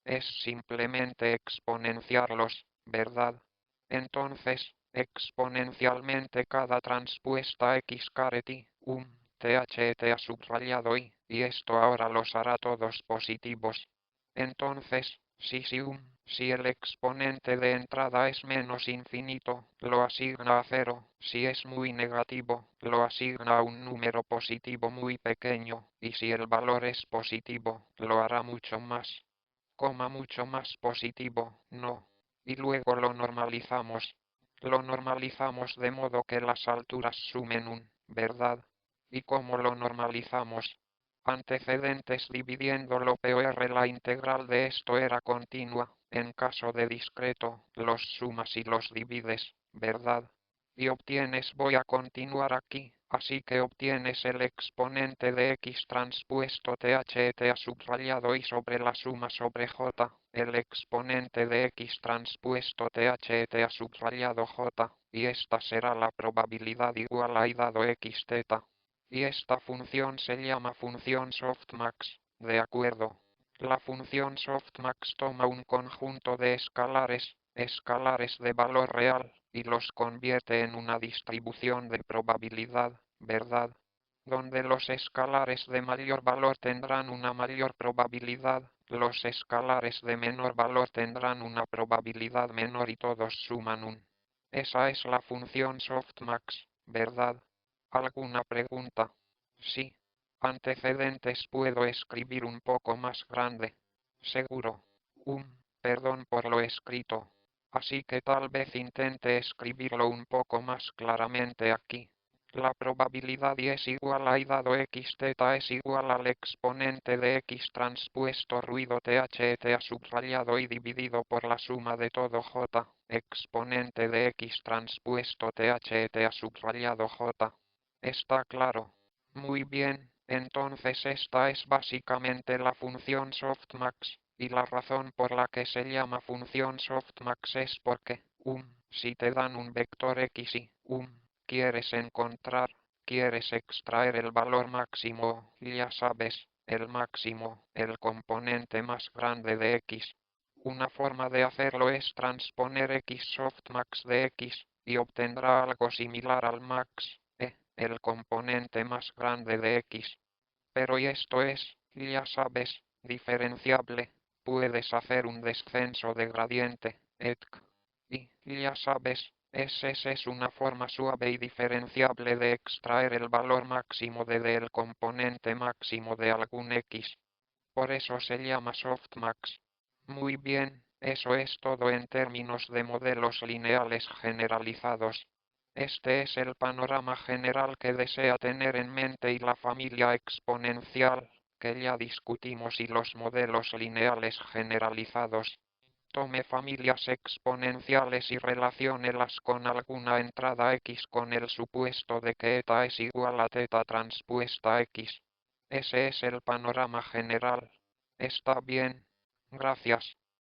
es simplemente exponenciarlos, ¿verdad? Entonces, exponencialmente cada transpuesta x caret THT ha subrayado y esto ahora los hará todos positivos. Entonces, si el exponente de entrada es menos infinito, lo asigna a 0, si es muy negativo, lo asigna a un número positivo muy pequeño, y si el valor es positivo, lo hará mucho más positivo, no. Y luego lo normalizamos. Lo normalizamos de modo que las alturas sumen ¿verdad? ¿Y cómo lo normalizamos? Antecedentes dividiéndolo por la integral de esto era continua, en caso de discreto, los sumas y los divides, ¿verdad? Y obtienes, voy a continuar aquí, así que obtienes el exponente de x transpuesto THT subrayado y sobre la suma sobre j, el exponente de x transpuesto THT subrayado j, y esta será la probabilidad igual a y dado x θ. Y esta función se llama función softmax, ¿de acuerdo? La función softmax toma un conjunto de escalares de valor real, y los convierte en una distribución de probabilidad, ¿verdad? Donde los escalares de mayor valor tendrán una mayor probabilidad, los escalares de menor valor tendrán una probabilidad menor y todos suman Esa es la función softmax, ¿verdad? ¿Alguna pregunta? Sí. Antecedentes puedo escribir un poco más grande. Seguro. Perdón por lo escrito. Así que tal vez intente escribirlo un poco más claramente aquí. La probabilidad y es igual a y dado x θ es igual al exponente de x transpuesto ruido THT subrayado y dividido por la suma de todo j, exponente de x transpuesto THT subrayado j. ¿Está claro? Muy bien, entonces esta es básicamente la función softmax, y la razón por la que se llama función softmax es porque, si te dan un vector x y, quieres quieres extraer el valor máximo, ya sabes, el máximo, el componente más grande de x. Una forma de hacerlo es transponer x softmax de x, y obtendrá algo similar al max, el componente más grande de x. Pero y esto es, ya sabes, diferenciable, puedes hacer un descenso de gradiente, etc. Y, ya sabes, esa es una forma suave y diferenciable de extraer el valor máximo del componente máximo de algún x. Por eso se llama softmax. Muy bien, eso es todo en términos de modelos lineales generalizados. Este es el panorama general que desea tener en mente y la familia exponencial, que ya discutimos y los modelos lineales generalizados. Tome familias exponenciales y relaciónelas con alguna entrada x con el supuesto de que eta es igual a teta transpuesta x. Ese es el panorama general. Está bien. Gracias.